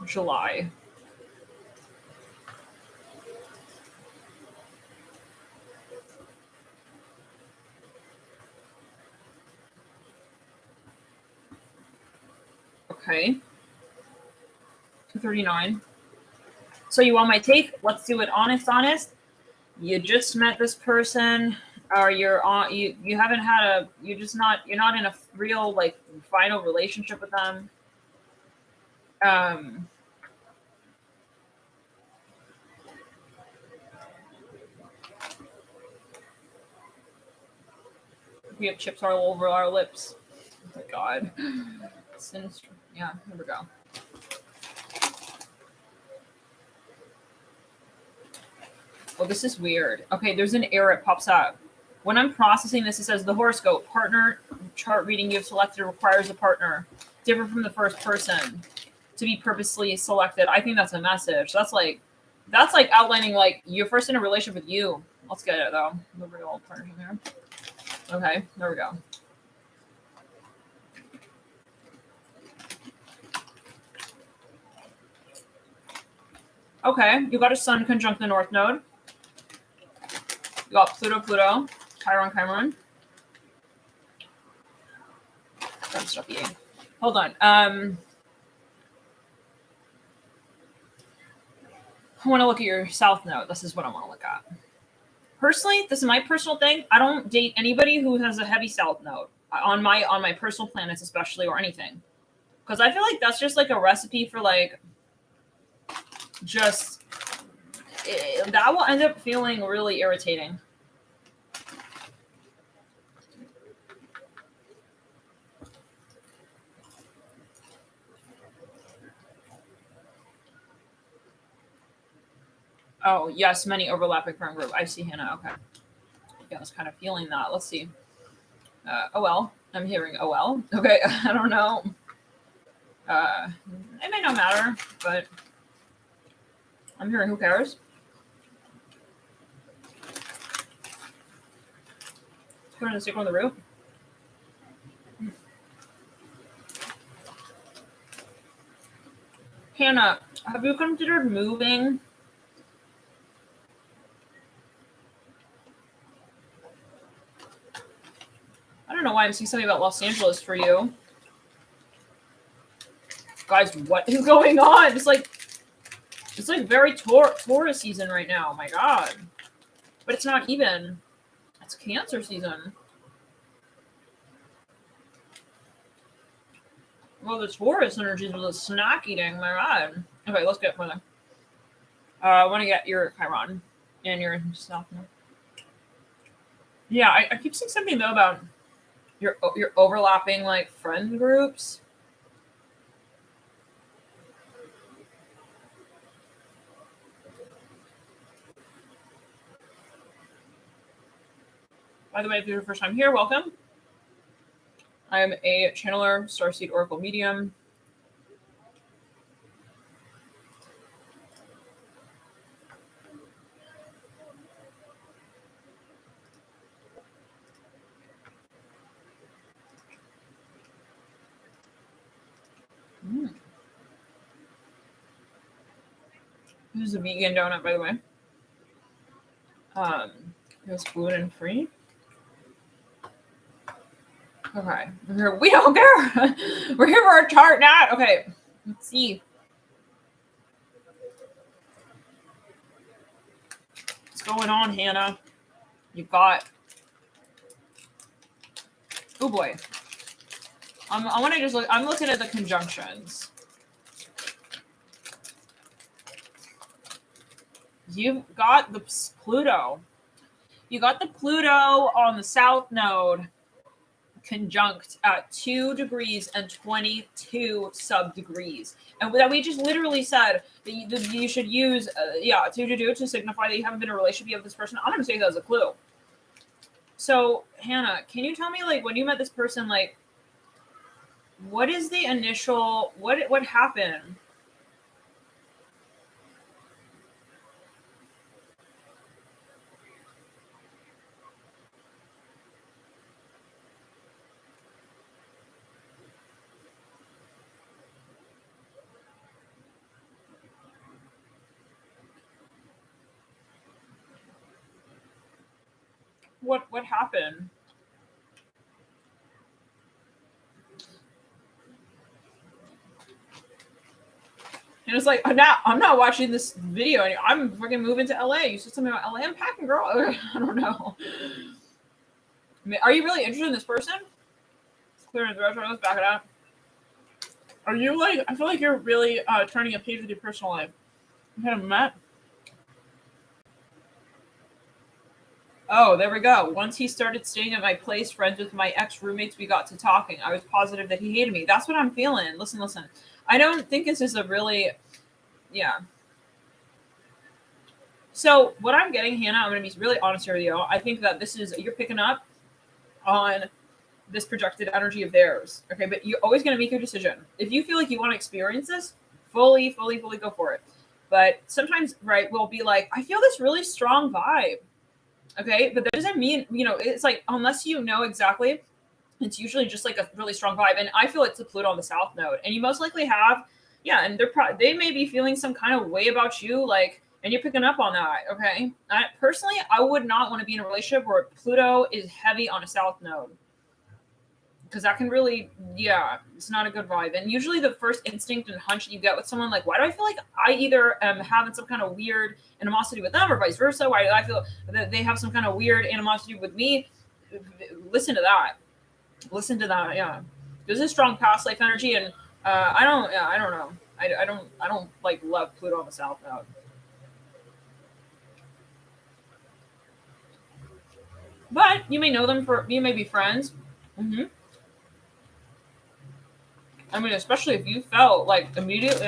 July. Okay. 239. So you want my take? Let's do it honest. You just met this person, or you're you haven't had you're not in a real like final relationship with them. We have chips all over our lips. Oh my god. Synistry. Yeah, here we go. Oh, this is weird. Okay, there's an error. It pops up. When I'm processing this, it says the horoscope partner chart reading you have selected requires a partner different from the first person to be purposely selected. I think that's a message. That's like outlining like you're first in a relationship with you. Let's get it though. The real partnership here. Okay, there we go. Okay, you got a sun conjunct the North Node. You got Pluto, Chiron. Stop eating. Hold on. I want to look at your South Node. This is what I want to look at. Personally, this is my personal thing. I don't date anybody who has a heavy South Node on my personal planets, especially, or anything, because I feel like that's just like a recipe for like that will end up feeling really irritating. Oh, yes, many overlapping friend group. I see, Hannah. Okay. Yeah, I was kind of feeling that. Let's see. OL. I'm hearing OL. Okay, I don't know. It may not matter, but I'm hearing who cares. Put in a stick on the root. Hannah, have you considered moving? I don't know why I'm seeing something about Los Angeles for you. Guys, what is going on? It's like very Taurus season right now. Oh my God. But it's not even. It's Cancer season. Well, the Taurus energy is a snack eating. My God. Okay, let's get further. I want to get your Chiron and your stuff. Yeah, I keep seeing something though about your overlapping like friend groups. By the way, if you're your first time here, welcome. I am a channeler, starseed oracle medium. This is a vegan donut, by the way. It was gluten free. Okay, we don't care. We're here for a chart, not okay. Let's see. What's going on, Hannah? You got. Oh boy. I want to just look. I'm looking at the conjunctions. You've got the Pluto. You got the Pluto on the south node conjunct at 2 degrees and 22 sub-degrees. And that we just literally said that you should use, 2 to do to signify that you haven't been in a relationship with this person. I'm going to take that as a clue. So, Hannah, can you tell me, like, when you met this person, like, what is the initial, what happened? What happened? And it's like, I'm not watching this video. I'm freaking moving to LA. You said something about LA. I'm packing, girl. I don't know. I mean, are you really interested in this person? It's clear in the restaurant. Let's back it up. Are you like? I feel like you're really turning a page with your personal life. You haven't met. Oh, there we go. Once he started staying at my place, friends with my ex-roommates, we got to talking. I was positive that he hated me. That's what I'm feeling. Listen. I don't think this is a really, yeah. So what I'm getting, Hannah, I'm going to be really honest here with you. I think that this is, you're picking up on this projected energy of theirs. Okay, but you're always going to make your decision. If you feel like you want to experience this, fully go for it. But sometimes, right, we'll be like, I feel this really strong vibe. Okay, but that doesn't mean, it's like, unless you know exactly, it's usually just like a really strong vibe. And I feel it's the Pluto on the south node. And you most likely have, and they may be feeling some kind of way about you, like, and you're picking up on that, okay? Personally, I would not want to be in a relationship where Pluto is heavy on a south node. Because that can really, it's not a good vibe. And usually the first instinct and hunch that you get with someone, like, why do I feel like I either am having some kind of weird animosity with them or vice versa? Why do I feel that they have some kind of weird animosity with me? Listen to that. Yeah. There's a strong past life energy, and I don't know. I don't like love Pluto on the south node. But you may know them you may be friends. Mm-hmm. I mean, especially if you felt like immediately.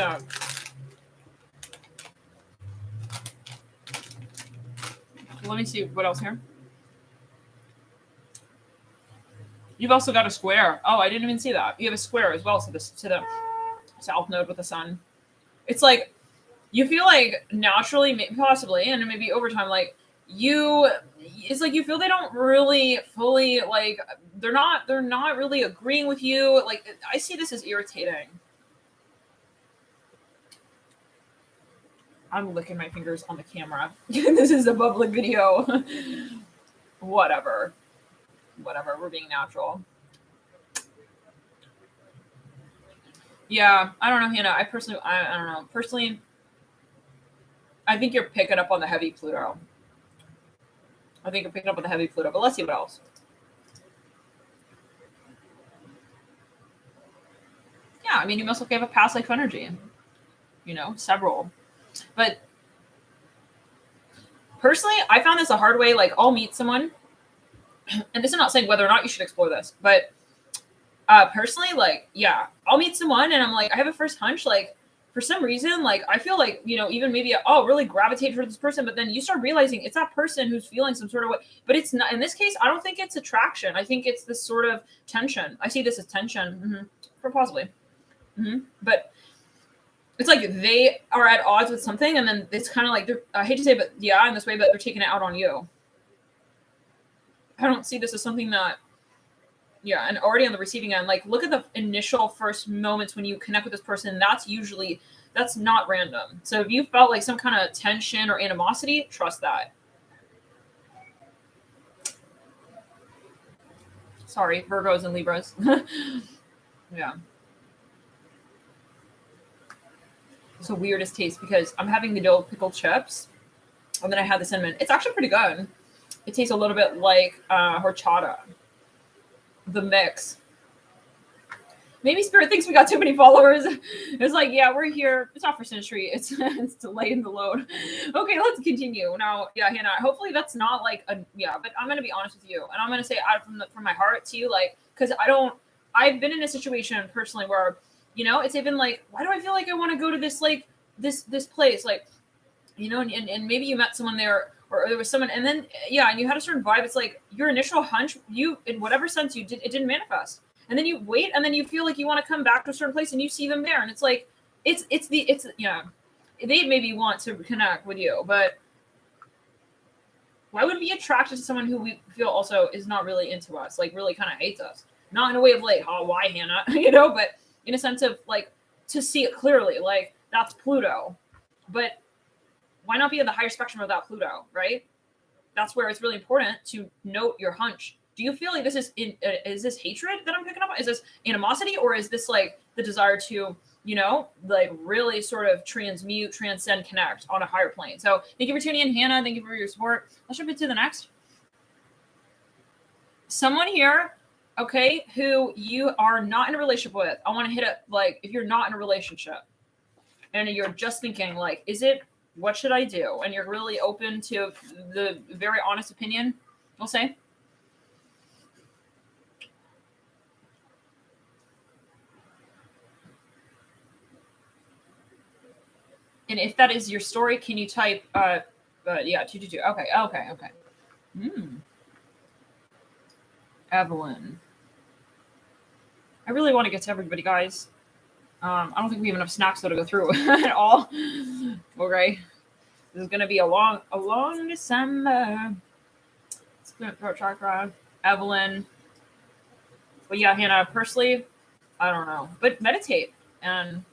Let me see what else here. You've also got a square. Oh, I didn't even see that. You have a square as well to the south node with the sun. It's like you feel like naturally, possibly, and maybe over time, like it's like you feel they don't really fully like they're not really agreeing with you. Like I see this as irritating. I'm licking my fingers on the camera. This is a public video. Whatever, we're being natural. Yeah, I don't know, Hannah. I don't know. Personally, I think you're picking up on the heavy Pluto. But let's see what else. Yeah, I mean, you must have a past life energy. Several. But personally, I found this a hard way. Like, I'll meet someone, and this is not saying whether or not you should explore this, but personally, like, yeah, I'll meet someone, and I'm like, I have a first hunch, like, for some reason, like, I feel like, even maybe I'll really gravitate towards this person, but then you start realizing it's that person who's feeling some sort of way. But it's not, in this case, I don't think it's attraction. I think it's this sort of tension. I see this as tension, for possibly. But it's like they are at odds with something, and then it's kind of like, I hate to say, but yeah, in this way, but they're taking it out on you. I don't see this as something that, yeah, and already on the receiving end, like, look at the initial first moments when you connect with this person. That's not random. So if you felt like some kind of tension or animosity, trust that. Sorry, Virgos and Libras. Yeah. It's the weirdest taste because I'm having the dill pickled chips, and then I had the cinnamon. It's actually pretty good. It tastes a little bit like horchata. The mix. Maybe Spirit thinks we got too many followers. It's like, yeah, we're here. It's not for Synistry. It's delaying the load. Okay, let's continue. Now, yeah, Hannah, hopefully that's not like but I'm going to be honest with you. And I'm going to say out from my heart to you, like, because I've been in a situation personally where, it's even like, why do I feel like I want to go to this, like, this place? Like, and maybe you met someone there, or there was someone, and then, yeah, and you had a certain vibe. It's like your initial hunch, in whatever sense you did, it didn't manifest. And then you wait, and then you feel like you want to come back to a certain place, and you see them there, and it's like, it's they maybe want to connect with you, but why would we be attracted to someone who we feel also is not really into us, like really kind of hates us? Not in a way of like, oh, why, Hannah? But in a sense of like, to see it clearly, like, that's Pluto. But why not be in the higher spectrum of that Pluto, right? That's where it's really important to note your hunch. Do you feel like this is this hatred that I'm picking up on? Is this animosity, or is this like the desire to, like really sort of transcend, connect on a higher plane? So thank you for tuning in, Hannah. Thank you for your support. Let's jump into the next. Someone here, okay, who you are not in a relationship with. I want to hit it, like, if you're not in a relationship and you're just thinking, like, what should I do? And you're really open to the very honest opinion, I'll say. And if that is your story, can you type, 222. Okay. Evelyn. I really want to get to everybody, guys. I don't think we have enough snacks though to go through at all. Okay. This is going to be a long December. Split throat chakra. Evelyn. But yeah, Hannah, personally, I don't know. But meditate. And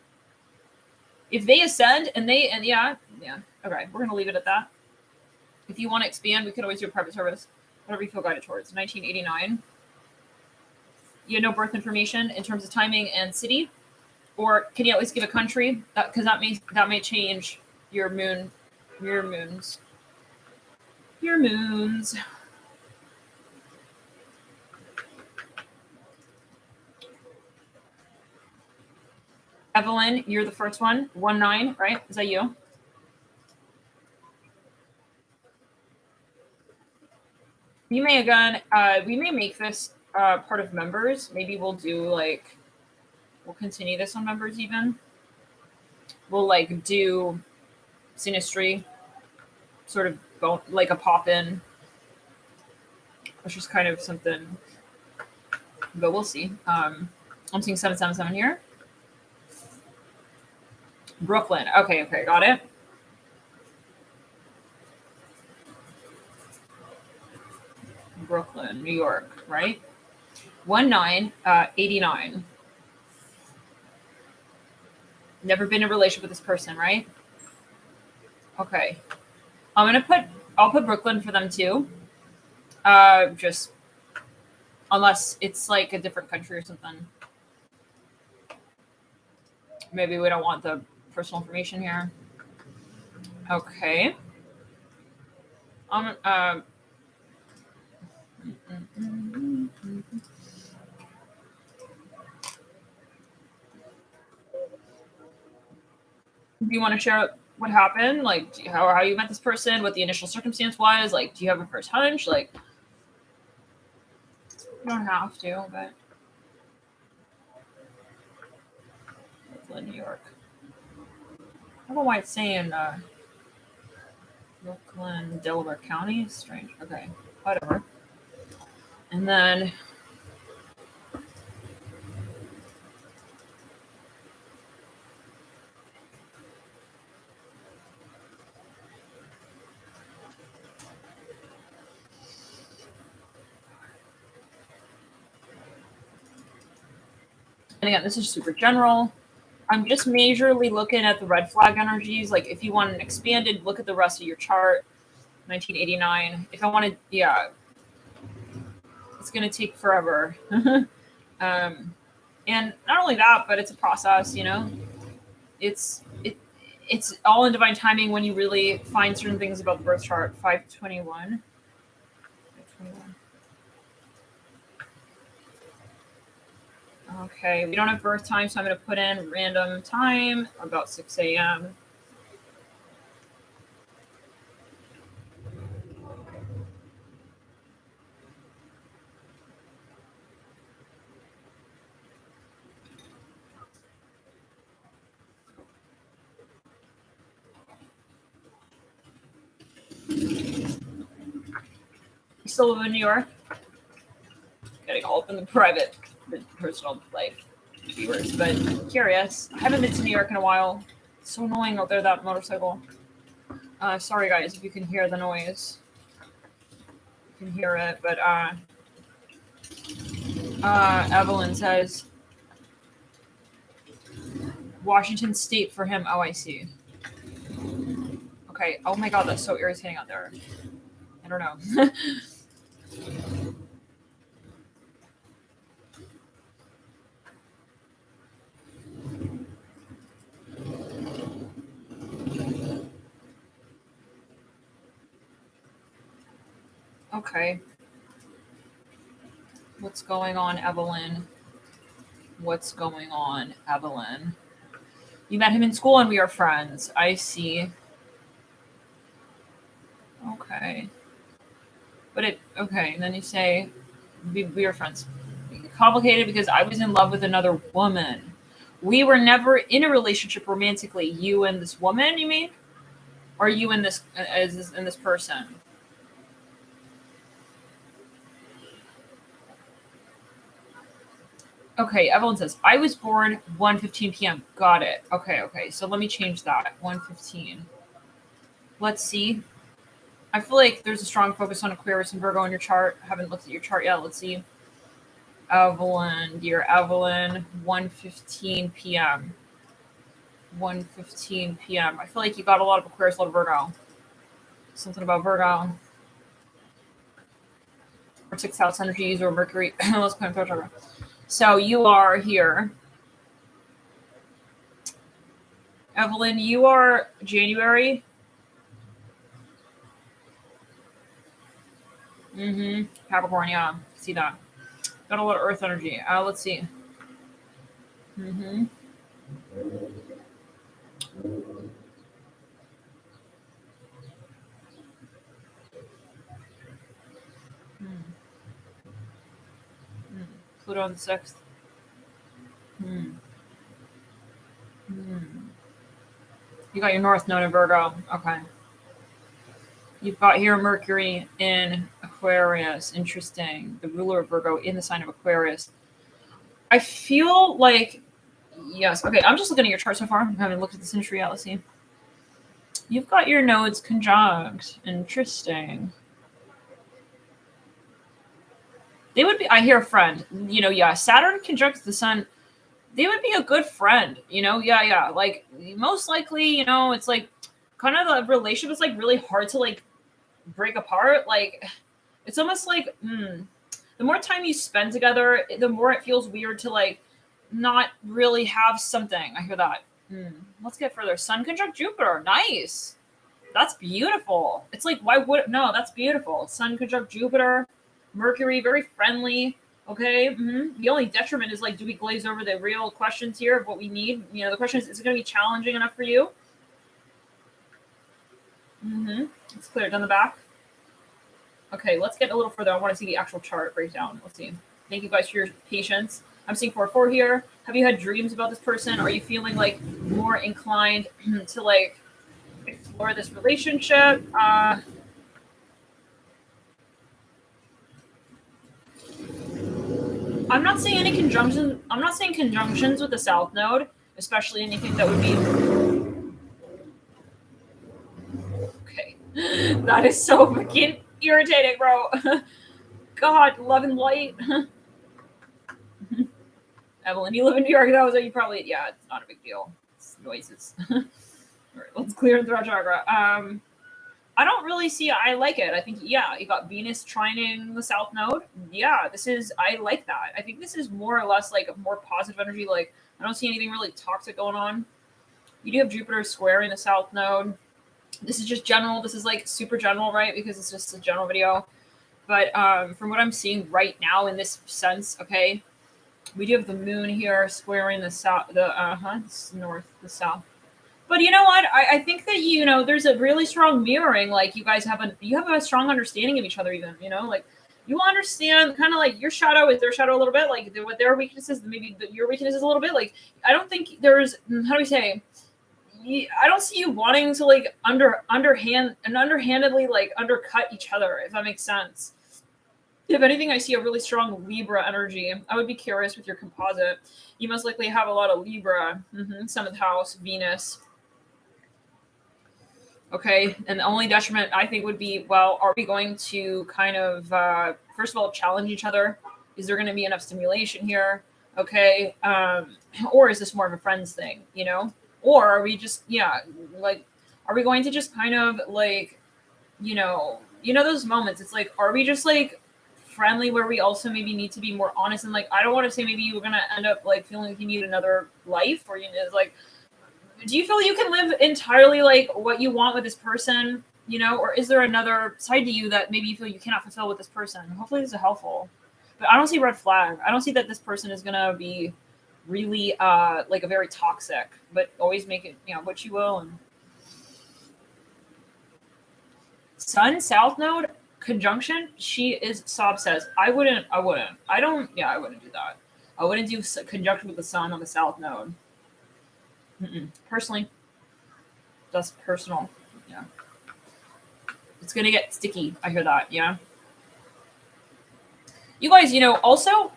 if they ascend okay, we're going to leave it at that. If you want to expand, we could always do a private service. Whatever you feel guided towards. 1989. You had no birth information in terms of timing and city? Or can you at least give a country? Because that may change your moons. Evelyn, you're the first one. 19, right? Is that you? You may again. We may make this part of members. Maybe we'll do like. We'll continue this on members even. We'll like do Synistry sort of like a pop in, which is kind of something, but we'll see. I'm seeing 777 here. Brooklyn. Okay, got it. Brooklyn, New York, right? 1989. Never been in a relationship with this person, right? Okay. I'll put Brooklyn for them too. Just unless it's like a different country or something. Maybe we don't want the personal information here. Okay. Do you want to share what happened? Like how you met this person, what the initial circumstance was? Like, do you have a first hunch? Like, you don't have to, but Brooklyn, New York. I don't know why it's saying Brooklyn, Delaware County. Strange. Okay, whatever. And then again, this is super general. I'm just majorly looking at the red flag energies. Like if you want an expanded look at the rest of your chart, 1989. If I wanted, yeah, it's going to take forever. And not only that, but it's a process, you know. It's all in divine timing when you really find certain things about the birth chart. 521. 521. Okay, we don't have birth time, so I'm going to put in random time, about 6 a.m. Still live in New York. Getting all up in the private, the personal life viewers, but curious. I haven't been to New York in a while. It's so annoying out there, that motorcycle. Sorry guys if you can hear the noise. You can hear it, but Evelyn says Washington State for him. Oh, I see. Okay. Oh my god, that's so irritating out there. I don't know. Okay. What's going on, Evelyn? What's going on, Evelyn? You met him in school and we are friends. I see. Okay. But okay, and then you say, we are friends. Complicated because I was in love with another woman. We were never in a relationship romantically. You and this woman, you mean? Or you and this person? Okay, Evelyn says, I was born 1:15 p.m. Got it. Okay. So let me change that. 1:15. Let's see. I feel like there's a strong focus on Aquarius and Virgo in your chart. I haven't looked at your chart yet. Let's see. Evelyn, dear Evelyn, 1:15 p.m. 1:15 p.m. I feel like you got a lot of Aquarius, a lot of Virgo. Something about Virgo. Or 6th house energies or Mercury. Let's put in. So you are here. Evelyn, you are January. Capricorn, yeah. See that. Got a lot of Earth energy. Let's see. Pluto on the 6th. You got your North Node in Virgo. Okay. You've got here Mercury in Aquarius. Interesting. The ruler of Virgo in the sign of Aquarius. I feel like, yes. Okay, I'm just looking at your chart so far. I haven't looked at the Synistry yet. Let's see. You've got your nodes conjunct. Interesting. They would be, I hear a friend. You know, yeah, Saturn conjunct the sun. They would be a good friend, you know? Yeah. Like, most likely, you know, it's like kind of the relationship is like really hard to like break apart. Like, it's almost like the more time you spend together, the more it feels weird to like not really have something. I hear that. Let's get further. Sun conjunct Jupiter. Nice. That's beautiful. It's like, why would no? That's beautiful. Sun conjunct Jupiter, Mercury, very friendly. Okay. The only detriment is like, do we glaze over the real questions here of what we need? You know, the question is it going to be challenging enough for you? It's clear. Down the back. Okay, let's get a little further. I want to see the actual chart breakdown. Let's see. Thank you guys for your patience. I'm seeing 4-4 here. Have you had dreams about this person? Are you feeling like more inclined to like explore this relationship? I'm not seeing any conjunctions. I'm not seeing conjunctions with the South Node, especially anything that would be. Okay, that is so fucking irritating, bro. God, love and light. Evelyn, you live in New York. That was you probably. Yeah, it's not a big deal. It's noises. All right, let's clear the throat chakra. I don't really see. I like it. I think yeah, you got Venus trining the South Node. Yeah, this is. I like that. I think this is more or less like a more positive energy. Like I don't see anything really toxic going on. You do have Jupiter squaring the South Node. This is just general. This is like super general, right? Because it's just a general video. But from what I'm seeing right now in this sense, okay, we do have the Moon here squaring the south, the north, the south. But you know what? I think that you know there's a really strong mirroring. Like you guys have a strong understanding of each other. Even you know like you understand kind of like your shadow is their shadow a little bit. Like what their weaknesses, maybe your weaknesses a little bit. Like I don't think there's how do we say. I don't see you wanting to like underhandedly like undercut each other, if that makes sense. If anything, I see a really strong Libra energy. I would be curious with your composite. You most likely have a lot of Libra, 7th house, Venus. Okay, and the only detriment I think would be, well, are we going to kind of, first of all, challenge each other? Is there going to be enough stimulation here? Okay, or is this more of a friends thing, you know? Or are we just, like, are we going to just kind of like, you know those moments? It's like, are we just like friendly where we also maybe need to be more honest and like, I don't want to say maybe you're going to end up like feeling like you need another life or you know, like, do you feel you can live entirely like what you want with this person, you know, or is there another side to you that maybe you feel you cannot fulfill with this person? Hopefully this is helpful, but I don't see red flag. I don't see that this person is going to be really like a very toxic, but always make it, you know, what you will. And Sun South Node conjunction, Sob says, I wouldn't do that. I wouldn't do conjunction with the Sun on the South Node. Personally, that's personal. Yeah. It's going to get sticky. I hear that. Yeah. You guys, you know, also,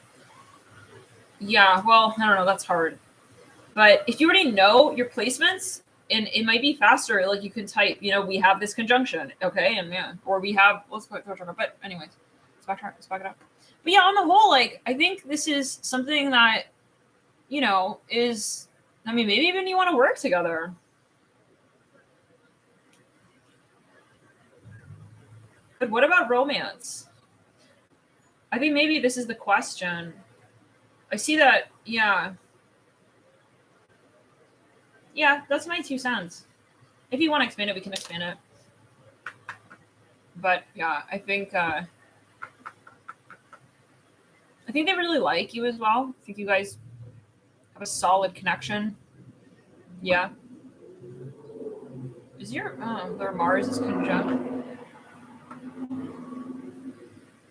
yeah, well, I don't know. That's hard. But if you already know your placements, and it might be faster, like you can type, you know, we have this conjunction, okay? And yeah, or we have, let's go through it. But anyways, let's back it up. But yeah, on the whole, like, I think this is something that, you know, is, I mean, maybe even you want to work together. But what about romance? I think maybe this is the question. I see that, yeah. Yeah, that's my 2 cents. If you want to expand it, we can expand it. But yeah, I think they really like you as well. I think you guys have a solid connection. Yeah. Is their Mars is conjunct?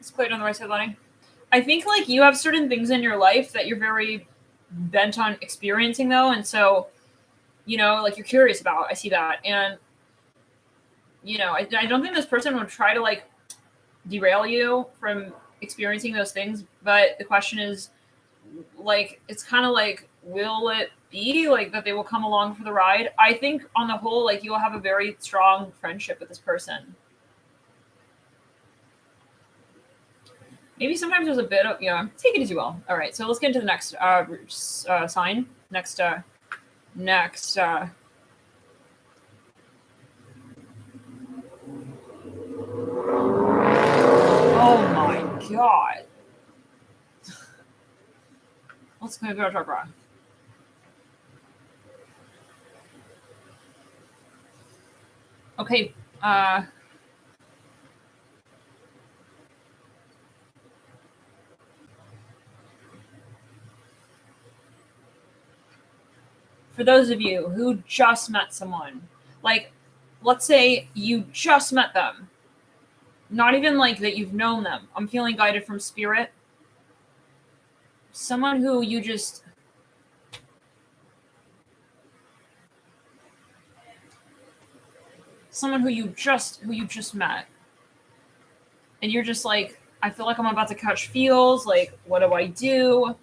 It's quite on the right side, Lenny. I think like you have certain things in your life that you're very bent on experiencing though, and so, you know, like you're curious about. I see that, and you know, I don't think this person would try to like derail you from experiencing those things. But the question is, like, it's kind of like, will it be like that they will come along for the ride? I think on the whole, like, you'll have a very strong friendship with this person. Maybe sometimes there's a bit of, yeah, take it as you will. All right, so let's get into the next sign. Next. Oh my god. Let's go to chakra. Okay. For those of you who just met someone, like, let's say you just met them, not even like that you've known them. I'm feeling guided from spirit. Someone who you just, met, and you're just like, I feel like I'm about to catch feels. Like, what do I do?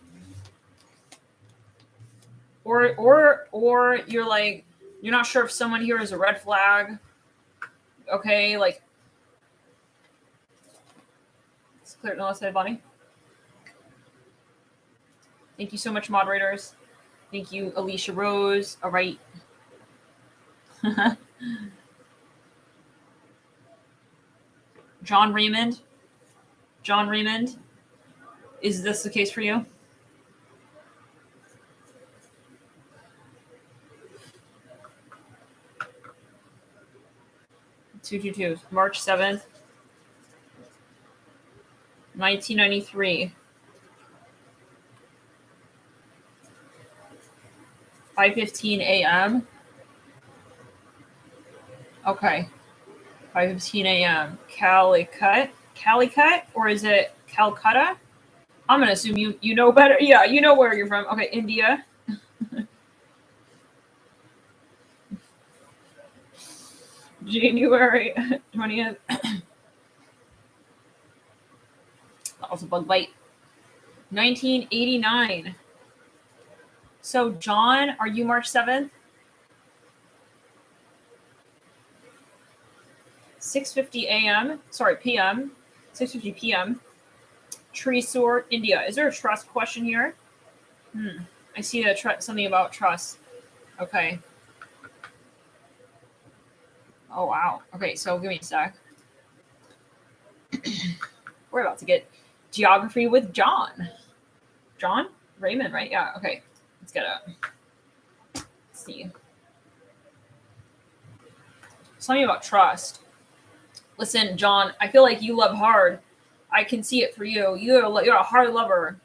Or you're like, you're not sure if someone here is a red flag. Okay, like, it's clear. No, let's say Bonnie. Thank you so much, moderators. Thank you, Alicia Rose. All right. John Raymond. Is this the case for you? March 7th, 1993. 5:15 a.m. Okay. 5:15 a.m. Calicut, or is it Calcutta? I'm gonna assume you know better. Yeah, you know where you're from. Okay, India. January 20th. That was a bug bite. 1989. So, John, are you March 7th? 6:50 a.m. Sorry, p.m. 6:50 p.m. Trisur, India. Is there a trust question here? I see something about trust. Okay. Oh, wow. Okay, so give me a sec. We're about to get geography with John. John? Raymond, right? Yeah, okay. Let's get it. Let's see. Something about trust. Listen, John, I feel like you love hard. I can see it for you. You're a hard lover.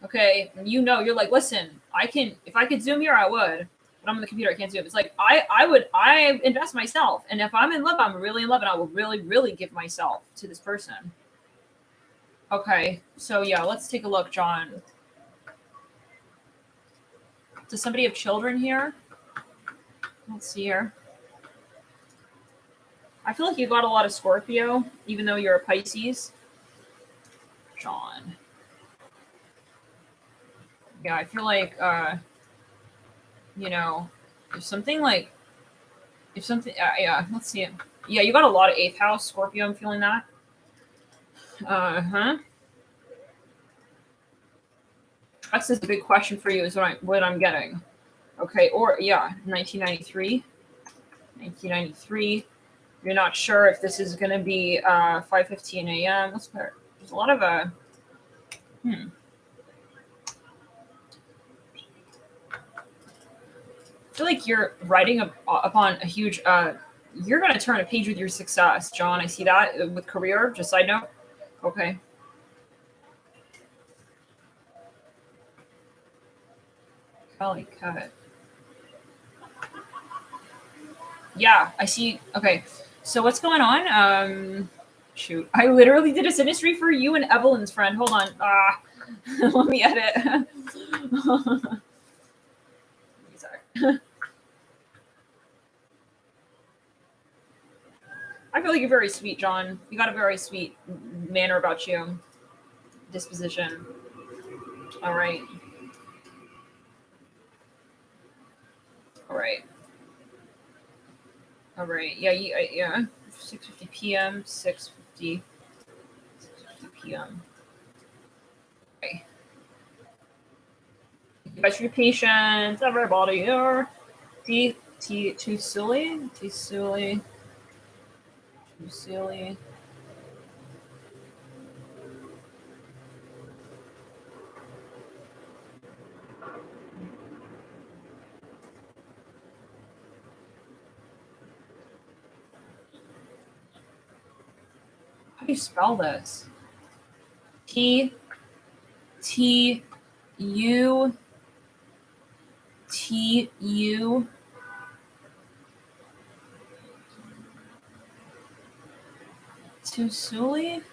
Okay? And you know, you're like, listen, if I could Zoom here, I would. But I'm on the computer, I can't Zoom. It's like, I invest myself. And if I'm in love, I'm really in love, and I will really, really give myself to this person. Okay, so yeah, let's take a look, John. Does somebody have children here? Let's see here. I feel like you got a lot of Scorpio, even though you're a Pisces. John. Yeah, I feel like, you know, yeah, let's see it. Yeah, you got a lot of 8th house Scorpio. I'm feeling that. Trust is a big question for you, is what I'm getting. Okay, or yeah, 1993. You're not sure if this is going to be 5:15 a.m. Let's put. There's a lot of I feel like you're riding upon a huge. You're going to turn a page with your success, John. I see that with career. Just side note. Okay. Kelly, cut. Yeah, I see. Okay, so what's going on? Shoot, I literally did a synastry for you and Evelyn's friend. Hold on. Let me edit. Sorry. I feel like you're very sweet, John. You got a very sweet manner about you. Disposition. All right. All right. All right. Yeah. Yeah. 6:50 p.m. 6:50 p.m. Okay. Thank you guys for your patience, everybody here. Too silly. Too silly. Too silly. How do you spell this? T U Tusuli?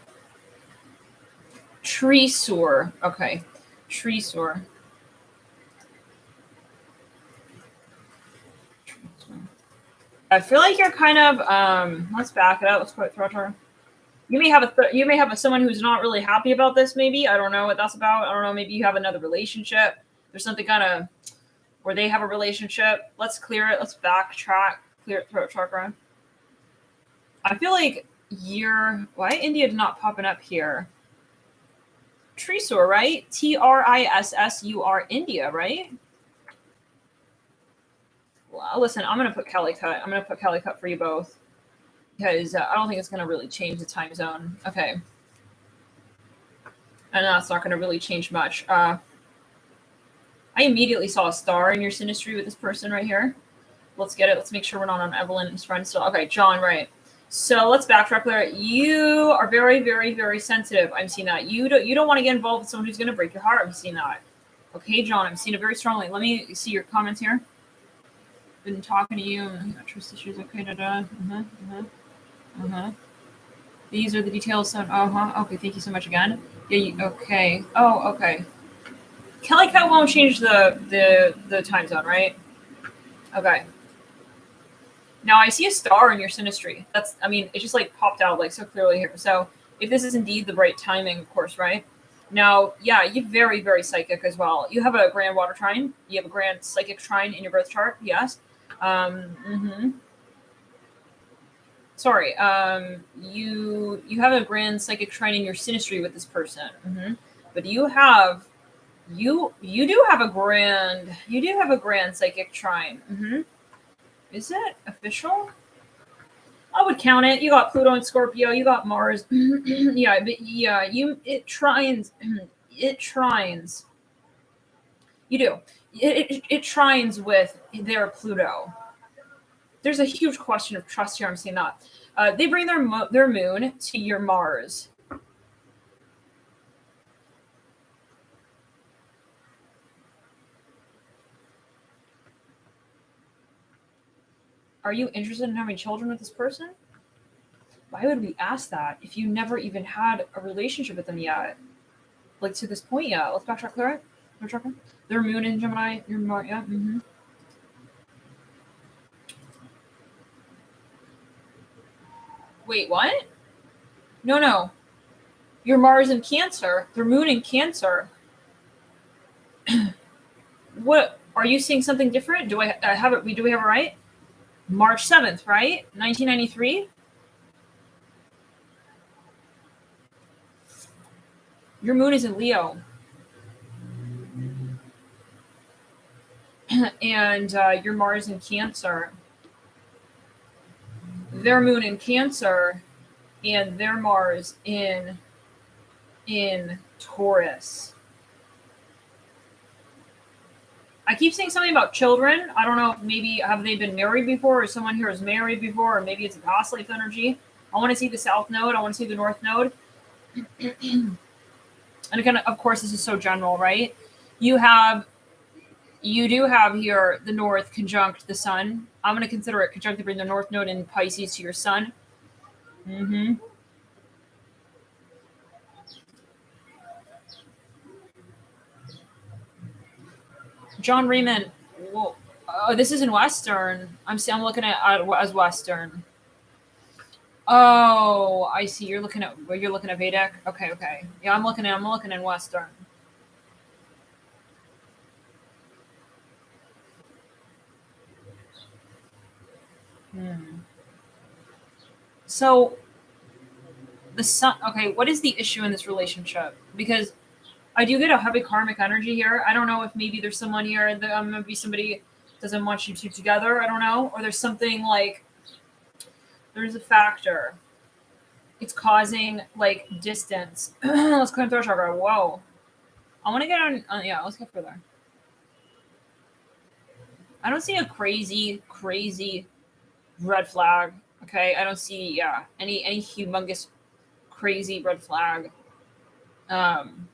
Tresor. Okay. Tresor. I feel like you're kind of let's back it up. Let's put Throtter. You may have someone who's not really happy about this, maybe. I don't know what that's about. I don't know, maybe you have another relationship. There's something kind of where they have a relationship. Let's clear it. Let's backtrack. Clear it, throat chakra. I feel like why India not popping up here? Trisur, right? Trissur, India, right? Well, listen, I'm going to put Calicut. I'm going to put Calicut for you both. Because I don't think it's going to really change the time zone. Okay. And that's not going to really change much. I immediately saw a star in your Synistry with this person right here. Let's get it. Let's make sure we're not on Evelyn's friend still. Okay, John, right. So let's backtrack there. You are very, very, very sensitive. I'm seeing that. You don't want to get involved with someone who's going to break your heart. I'm seeing that. Okay, John, I'm seeing it very strongly. Let me see your comments here. Been talking to you. Trust issues. Okay, These are the details. So, okay, thank you so much again. Yeah. Okay. Oh, okay. Kelly Cat won't change the time zone, right? Okay. Now I see a star in your Synistry. It just like popped out like so clearly here. So if this is indeed the right timing, of course, right? Now, yeah, you're very, very psychic as well. You have a grand water trine. You have a grand psychic trine in your birth chart. Yes. Sorry. You have a grand psychic trine in your Synistry with this person. But you do have a grand psychic trine. Is it official? I would count it. You got Pluto and Scorpio. You got Mars. Yeah, but yeah, it trines. It trines. You do. It trines with their Pluto. There's a huge question of trust here. I'm seeing that. They bring their moon to your Mars. Are you interested in having children with this person? Why would we ask that if you never even had a relationship with them yet? Like to this point yet? Let's backtrack, clear it. Their moon in Gemini. Your Mars, yeah. Wait, what? No. Your Mars in Cancer. Their moon in Cancer. What? Are you seeing something different? Do I have it? Do we have it right? March 7th, right? 1993? Your moon is in Leo. And your Mars in Cancer. Their moon in Cancer and their Mars in Taurus. I keep saying something about children. I don't know if maybe have they been married before, or someone here is married before, or maybe it's a past life energy. I want to see the South Node. I want to see the North Node. And again, of course, this is so general, right? You do have here the North conjunct the Sun. I'm going to consider it conjunct to bring the North Node in Pisces to your Sun. John Raymond. Well, this is in Western. I'm looking at as Western. Oh, I see. You're looking at Vedic. Okay, okay. Yeah, I'm looking in Western. Hmm. So the sun. Okay, what is the issue in this relationship? Because I do get a heavy karmic energy here. I don't know if maybe there's someone here that maybe somebody doesn't want you two together. I don't know, or there's something like there's a factor. It's causing like distance. Let's clear throat chakra. Whoa. I want to get on. Yeah, let's get further. I don't see a crazy red flag. Okay, I don't see any humongous crazy red flag. Um,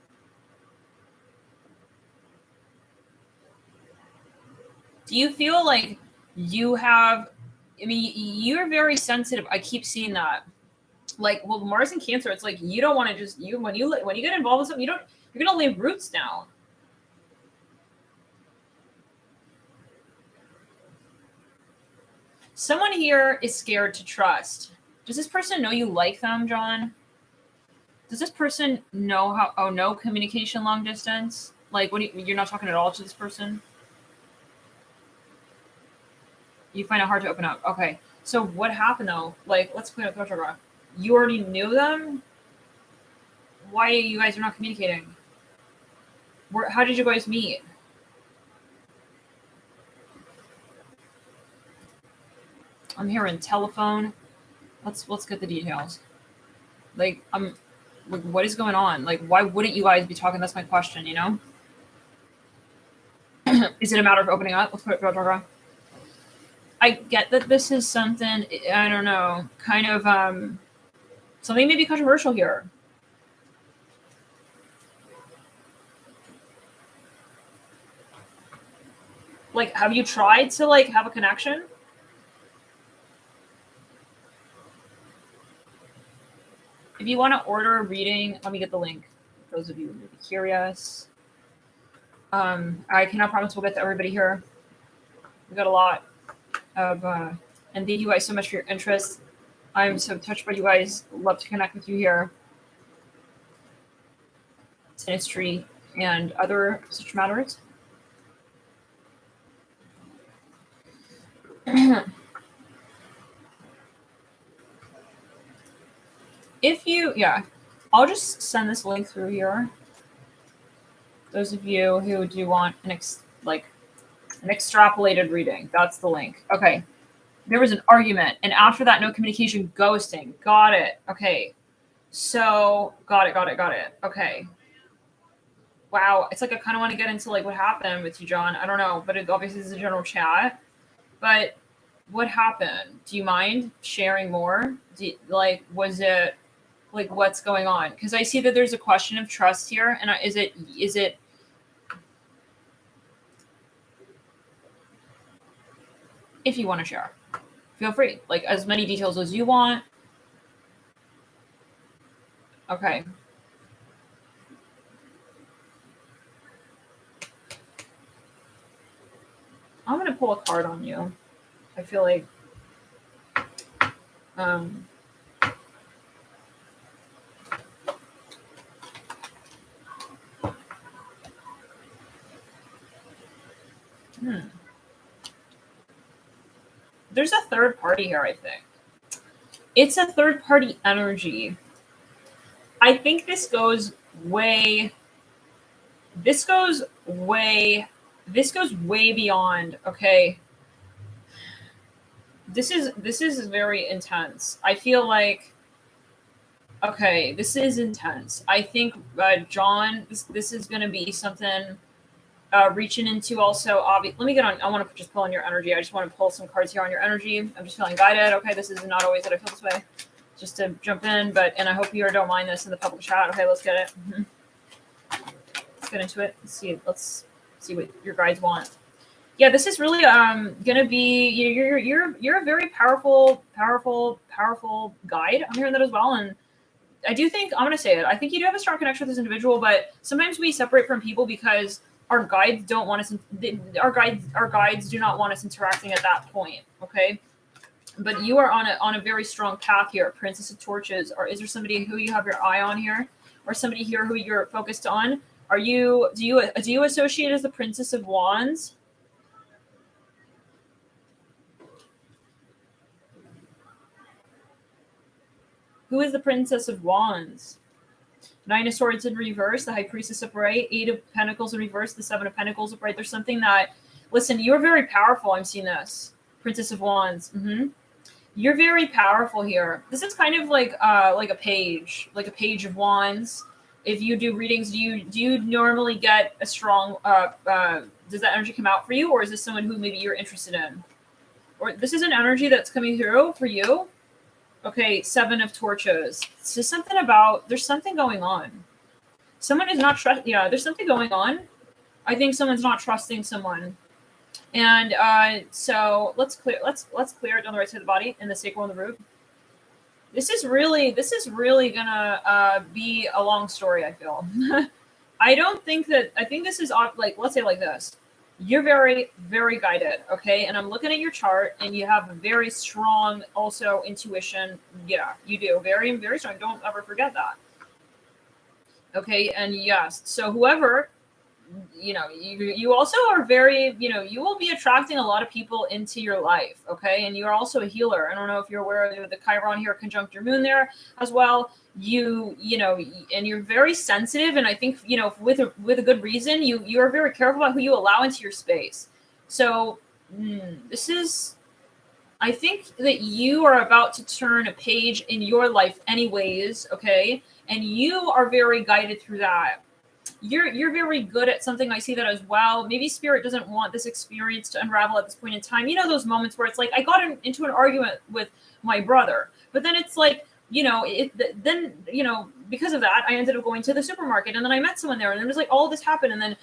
do you feel like you have? I mean, you're very sensitive. I keep seeing that. Like, well, Mars and Cancer, it's like you don't want to just when you get involved with something, you're gonna lay roots down. Someone here is scared to trust. Does this person know you like them, John? Does this person know how? Oh, no communication long distance. Like, what? You're not talking at all to this person. You find it hard to open up. Okay. So what happened though? Like, let's clear up the chakra. You already knew them. Why you guys are not communicating? How did you guys meet? I'm hearing telephone. Let's get the details. Like, like, what is going on? Like, why wouldn't you guys be talking? That's my question. You know, is it a matter of opening up? Let's put it chakra. I get that this is something, I don't know, kind of something maybe controversial here. Like, have you tried to like have a connection? If you want to order a reading, let me get the link. For those of you who may be curious. I cannot promise we'll get to everybody here. We've got a lot of, and thank you guys so much for your interest. I'm so touched by you guys. Love to connect with you here. Synistry and other such matters. If you, yeah, I'll just send this link through here. Those of you who do want an extrapolated reading, that's the link. Okay. There was an argument, and after that, no communication, ghosting. Got it. Okay. So, got it. Okay. Wow. It's like I kind of want to get into like what happened with you, John. I don't know, but it obviously is a general chat. But what happened? Do you mind sharing more? Was it like what's going on? Because I see that there's a question of trust here, and is it if you want to share, feel free, like as many details as you want. Okay. I'm going to pull a card on you. I feel like there's a third party here, I think. It's a third party energy. I think this goes way beyond, okay? This is very intense. I feel like, okay, this is intense. I think, John, this is going to be something reaching into also. Let me get on. I want to just pull on your energy. I just want to pull some cards here on your energy. I'm just feeling guided. Okay, this is not always that I feel this way. Just to jump in, and I hope you don't mind this in the public chat. Okay, let's get it. Mm-hmm. Let's get into it. Let's see what your guides want. Yeah, this is really gonna be you're a very powerful guide. I'm hearing that as well, and I do think I'm gonna say it. I think you do have a strong connection with this individual, but sometimes we separate from people because our guides don't want us. Our guides do not want us interacting at that point. Okay, but you are on a very strong path here. Princess of Torches. Or is there somebody who you have your eye on here, or somebody here who you're focused on? Do you associate as the Princess of Wands? Who is the Princess of Wands? Nine of Swords in reverse, the High Priestess upright, Eight of Pentacles in reverse, the Seven of Pentacles upright. There's something that, listen, you're very powerful. I'm seeing this. Princess of Wands. You're very powerful here. This is kind of like a page of wands. If you do readings, do you normally get a strong does that energy come out for you, or is this someone who maybe you're interested in? Or this is an energy that's coming through for you? Okay, Seven of Torches. So something about, there's something going on. Someone is not there's something going on. I think someone's not trusting someone. And so let's clear it down the right side of the body and the sacral and the root. This is really gonna be a long story, I feel. I think this is like, let's say like this. You're very, very guided, okay? And I'm looking at your chart, and you have a very strong also intuition. Yeah, you do. Very, very strong. Don't ever forget that. Okay, and yes, so whoever, you also are very, you will be attracting a lot of people into your life, okay? And you're also a healer. I don't know if you're aware of the Chiron here, conjunct your moon there as well. And you're very sensitive, and I think, with a good reason, you are very careful about who you allow into your space. So I think that you are about to turn a page in your life anyways, okay? And you are very guided through that. You're very good at something. I see that as well. Maybe spirit doesn't want this experience to unravel at this point in time. Those moments where it's like, I got into an argument with my brother, but then it's like, because of that, I ended up going to the supermarket, and then I met someone there, and then it was like all this happened, and then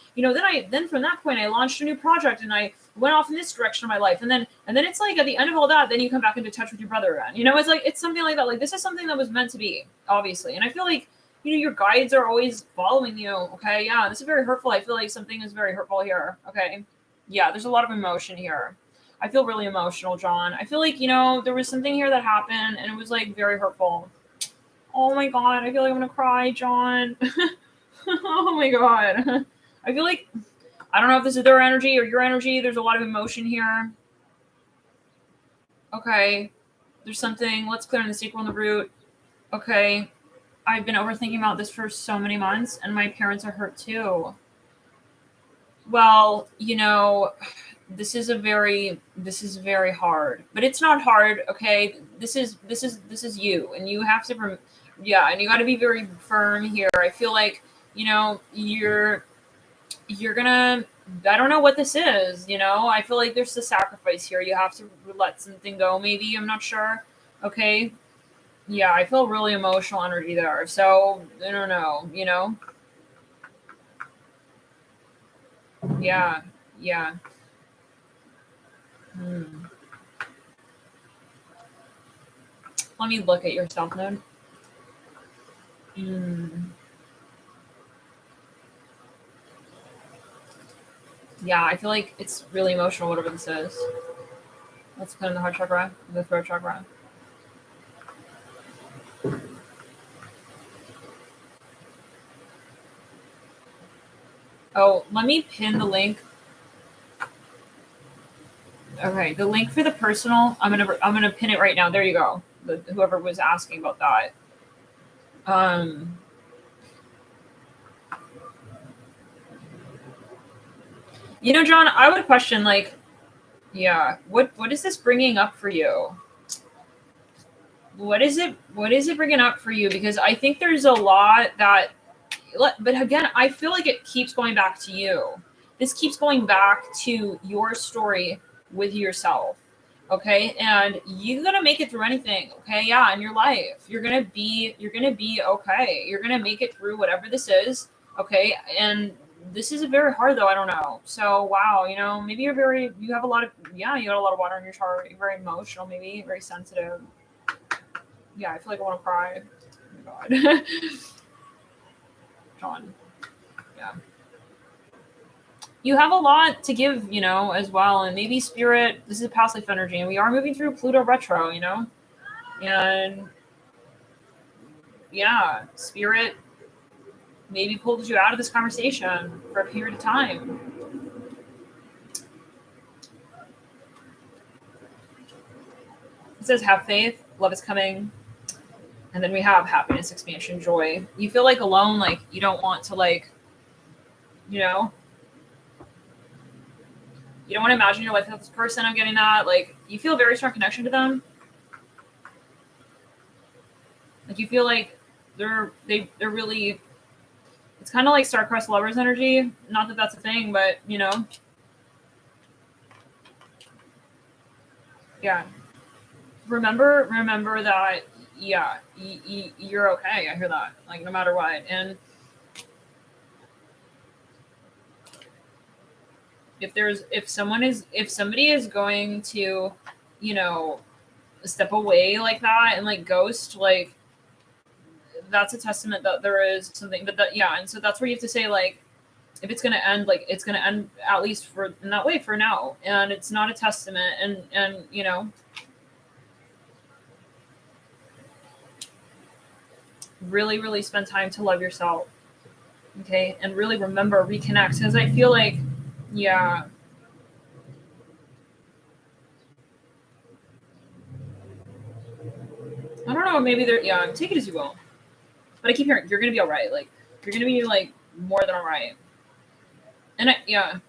then from that point I launched a new project, and I went off in this direction of my life, and then it's like at the end of all that, then you come back into touch with your brother again. It's like, it's something like that. Like, this is something that was meant to be, obviously, and I feel like your guides are always following you. Okay, yeah, this is very hurtful. I feel like something is very hurtful here. Okay, yeah, there's a lot of emotion here. I feel really emotional, John. I feel like, there was something here that happened, and it was like very hurtful. Oh my God, I feel like I'm gonna cry, John. Oh my God. I feel like, I don't know if this is their energy or your energy. There's a lot of emotion here. Okay, there's something. Let's clear in the sacral and the root. Okay, I've been overthinking about this for so many months, and my parents are hurt too. Well, this is very hard, but it's not hard. Okay, this is you, and you have to, and you got to be very firm here. I feel like, you're gonna, I don't know what this is. I feel like there's a sacrifice here. You have to let something go. Maybe, I'm not sure. Okay. Yeah, I feel really emotional energy there. So I don't know, Yeah. Let me look at your self node. Yeah, I feel like it's really emotional, whatever this is. Let's put in the heart chakra, the throat chakra. Oh, let me pin the link. Okay, the link for the personal, I'm gonna pin it right now. There you go. Whoever was asking about that. John, I would question, like, what is this bringing up for you? What is it bringing up for you? Because I think there's a lot that, but again, I feel like it keeps going back to you. This keeps going back to your story with yourself. Okay, and you're gonna make it through anything. Okay, yeah, in your life, you're gonna be okay. You're gonna make it through whatever this is. Okay, and this is very hard though. I don't know. So wow, maybe you have a lot of you got a lot of water in your chart. You're very emotional, maybe very sensitive. Yeah, I feel like I want to cry. Oh my God. John. Yeah. you have a lot to give, you know, as well. And maybe spirit, this is a past life energy, and we are moving through Pluto retro, you know? And yeah, spirit maybe pulled you out of this conversation for a period of time. It says, have faith, love is coming. And then we have happiness, expansion, joy. You feel like alone, like you don't want to, like, you know, you don't want to imagine your life without this person. I'm getting that. Like, you feel a very strong connection to them. Like, you feel like they're really, it's kind of like star-crossed lovers energy. Not that that's a thing, but, you know. Yeah. Remember that, yeah, you're okay. I hear that. Like, no matter what. And if somebody is going to, you know, step away like that and like ghost, like, that's a testament that there is something. But that, yeah, and so that's where you have to say, like, if it's going to end, like, it's going to end at least for in that way for now, and it's not a testament. And you know, really spend time to love yourself, okay, and really remember, reconnect, because I feel like, yeah, I don't know, maybe they're, yeah, take it as you will, but I keep hearing you're going to be all right. Like, you're going to be like more than all right. And yeah,